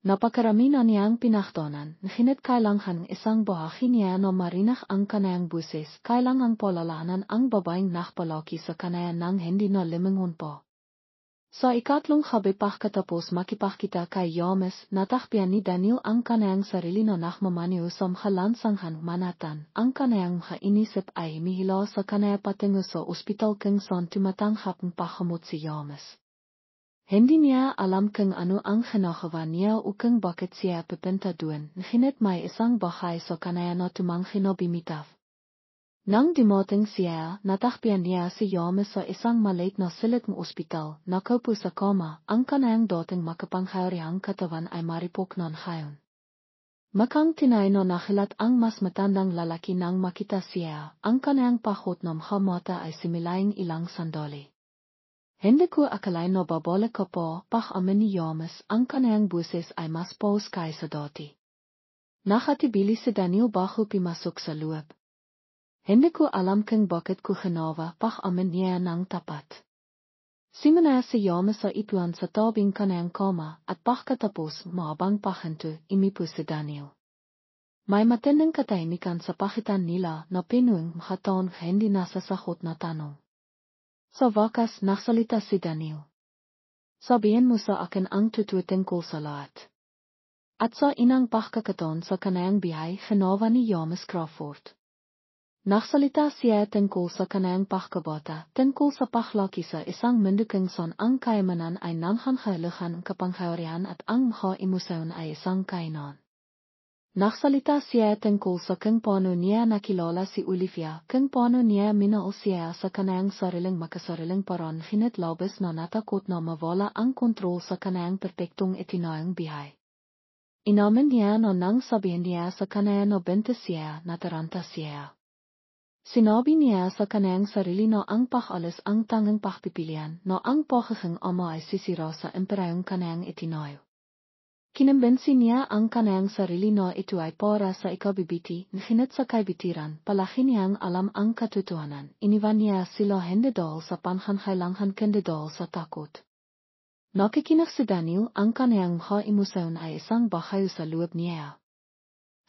Napakarami na niyang pinagtanan, ngunit kailangan isang bahagi niya na marinig ang kanayang buses, kailangang palalahanan ang babaeng nakpalaki sa kanaya ng hindi na limangon pa. Sa ikatlong gabi pagkatapos makipagkita kay James, natakpian ni Daniel ang kanayang sarili na nakmamaniho sa mahalansanghang Manhattan. Ang kanayang inisip ay mihila sa kanaya patungo sa ospital kung saan tumatanghap ng pagamot si James. Hindi niya alam kung ano ang ginagawa niya o kung bakit siya pupunta doon, ngunit may isang bahay sa kanaya na tumangkin na bimitaw. Nang dumating siya, natakpian niya si James sa isang maliit na silid ng ospital, nakaupo sa kama, ang kanayang dating makapangyarihang katawan ay maripok ng ngayon. Makang tinay na nakilat ang mas matandang lalaki nang makita siya, ang kanayang pakot ng mga mata ay similaing ilang sandali. Hindi ko akalain na babalik ka pa, amin ni James, ang kanayang buses ay mas paus kaysa dati. Nakatibili si Daniel bago pimasok sa loob. Hindi ko alam kung bakit ko ginawa, amin niya ng tapat. Simula si James sa ituan sa tabing kanayang kama, at pagkatapos mahabang pahinto, imipo si Daniel. May matinding katahimikan sa pagitan nila na pinuing makataon hindi nasasakot na tanong. Sa wakas, nagsalita si Daniel. Sabihin mo sa akin ang totoo tungkol sa lahat. At sa inang pagkakataon sa kanayang bihay, ginawa ni James Crawford. Nagsalita siya tungkol sa kanayang pagkabata, tungkol sa paglaki sa isang mundo kung saan ang kayamanan ay nanghangailangan kapangyarihan at ang mga emosyon ay isang kainan. Nagsalita siya tungkol sa kung paano niya nakilala si Olivia, kung paano niya minahal siya sa kanayang sariling makasariling paraan, ngunit labis na natakot na mawala ang kontrol sa kanayang perpektong itinayong bihay. Inamin niya na nang sabihin niya sa kanaya na bente siya, nataranta siya. Sinabi niya sa kanayang sarili na ang pag-alis ang tanging pagpipilian, na ang pagiging ama ay sisira sa imperyong kanayang itinayo. Kinambensi niya ang kanayang sarili na ito ay para sa ikabibiti, nginit sa kaibitiran, palagi niyang alam ang katotohanan. Iniwan niya sila hindi dahil sa panghangailangan kundi dahil sa takot. Nakikinig si Daniel, ang kanayang mga emosyon ay isang bahayo sa loob niya.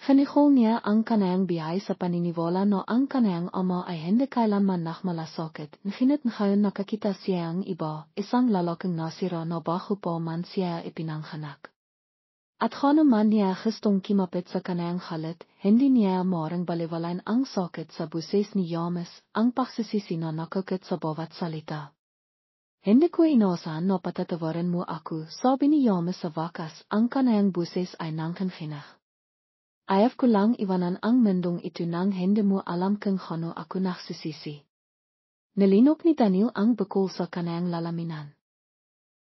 Hinihol niya ang kanayang biyay sa paniniwala na ang kanayang ama ay hindi kailanman malasakit, nginit ngayon nakakita siya ang iba, isang lalaking nasira na bago pa man siya ipinanganak. At kung man niya gustong kimapit sa kanayang halit, hindi niya maring baliwalain ang sakit sa buses ni James, ang pagsisisi na nakakit sa bawat salita. Hindi ko inaasahan na patatawarin mo ako, sabi ni James sa wakas, ang kanayang buses ay nangkinkinag. Ayaw ko lang iwanan ang mendong ito nang hindi mo alam kung ano ako nagsisisi. Nalinok ni Daniel ang bukol sa kanayang lalaminan.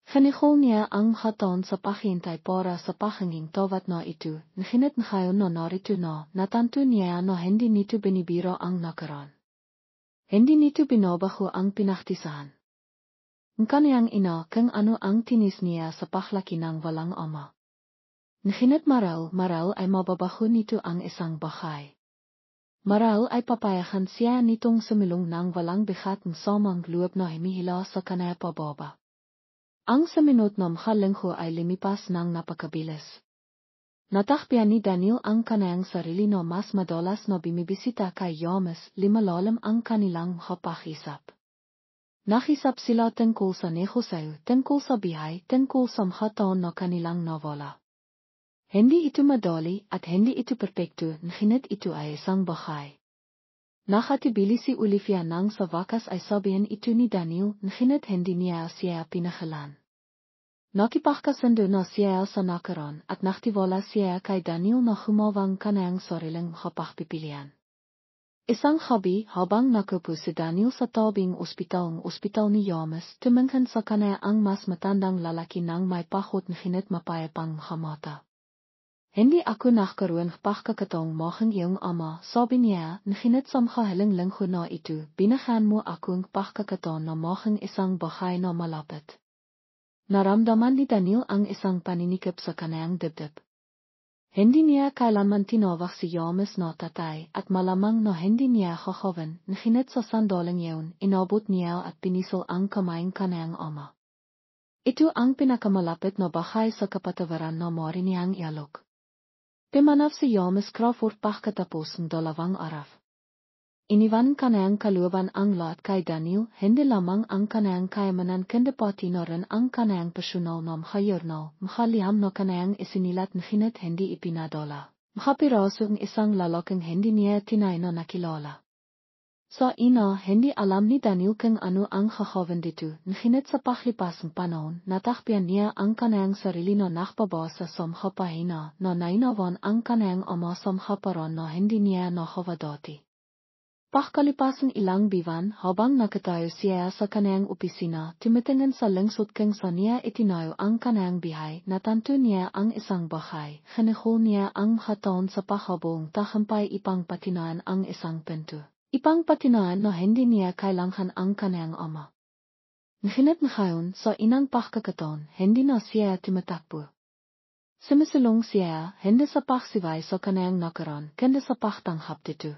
Hinihol niya ang hatan sa paghintay para sa pahanging tawad na ito, nginit ngayon na narito na, natanto niya na hindi nito binibiro ang nakaraan. Hindi nito binabago ang pinagtisahan. Ang kaniyang ina kung ano ang tinis niya sa paglaki ng walang ama. Nginit maral ay mababago nito ang isang bahay. Maral ay papayagan siya nitong sumilong ng walang bigat ng samang loob na himihila sa kanaya pababa. Ang saminot na mahalengho ay limipas ng napakabilis. Natakpian ni Daniel ang kanayang sarili na mas madalas na bimibisita kay James, limalalim ang kanilang mapakisap. Nakisap sila tungkol sa negosyo, tungkol sa bihay, tungkol sa mhataon na kanilang nawala. Hindi ito madali at hindi ito perpekto, ngunit ito ay isang bahay. Nakatibili si Olivia nang sa wakas ay sabihin ito ni Daniel, ngunit hindi niya siya pinakalan. Nakipagkasundo na siya sa nakaraan at naktiwala siya kay Daniel na humawang kanayang sariling makapagpipilian. Isang gabi habang nakupo si Daniel sa tabing ospital ni James, tumingin sa kanaya ang mas matandang lalaki ng may pahot ngunit mapayapang mata. Hindi ako nagkaroon pagkakataong mahang iyong ama, sabi niya, ngunit sa mahahalang linggo na ito, binigyan mo akong pagkakataon na mahang isang bahay na malapit. Naramdaman ni Daniel ang isang paninikip sa kanayang dibdib. Hindi niya kailanman tinawag si James na tatay at malamang na hindi niya kakawin, ngunit sa sandaling iyon, inabot niya at pinisil ang kamay kanayang ama. Ito ang pinakamalapit na bahay sa kapatawaran na maaari niyang ialok. Pimanaf si James Crawford pagkatapos ng 2 araw. Iniwan kanayang kalooban ang lahat kay Daniel, hindi lamang ang kanayang kayamanan kundi pati na rin ang kanayang personal na mahayurnal, mahaliham na kanayang isinilat ngunit hindi ipinadala. Mahapiraso ang isang lalaking hindi niya tinay na nakilala. Sa ina, hindi alam ni Daniel kung ano ang kakawin dito, ngunit sa paglipas ng panahon, natakpian niya ang kanayang sarili na nakpabasa sa mahapahina na nainawan ang kanayang ama sa mahaparan na hindi niya nakawa dati. Pagkalipas ng ilang biwan, habang nakatayo siya sa kanayang opisina, tumitingin sa lungsod kung saan niya itinayo ang kanayang bihay, natanto niya ang isang bahay, hinihol niya ang hataon sa pahabong tahampay ipang patinaan ang isang pinto. Ipang patinaan na hindi niya kailangan ang kanayang ama. Ngunit ngayon, sa inang pagkakataon, hindi na siya tumatakbo. Sumisulong siya, hindi sa pagsibay sa kanayang nakaraan, kundi sa pagtanghap dito.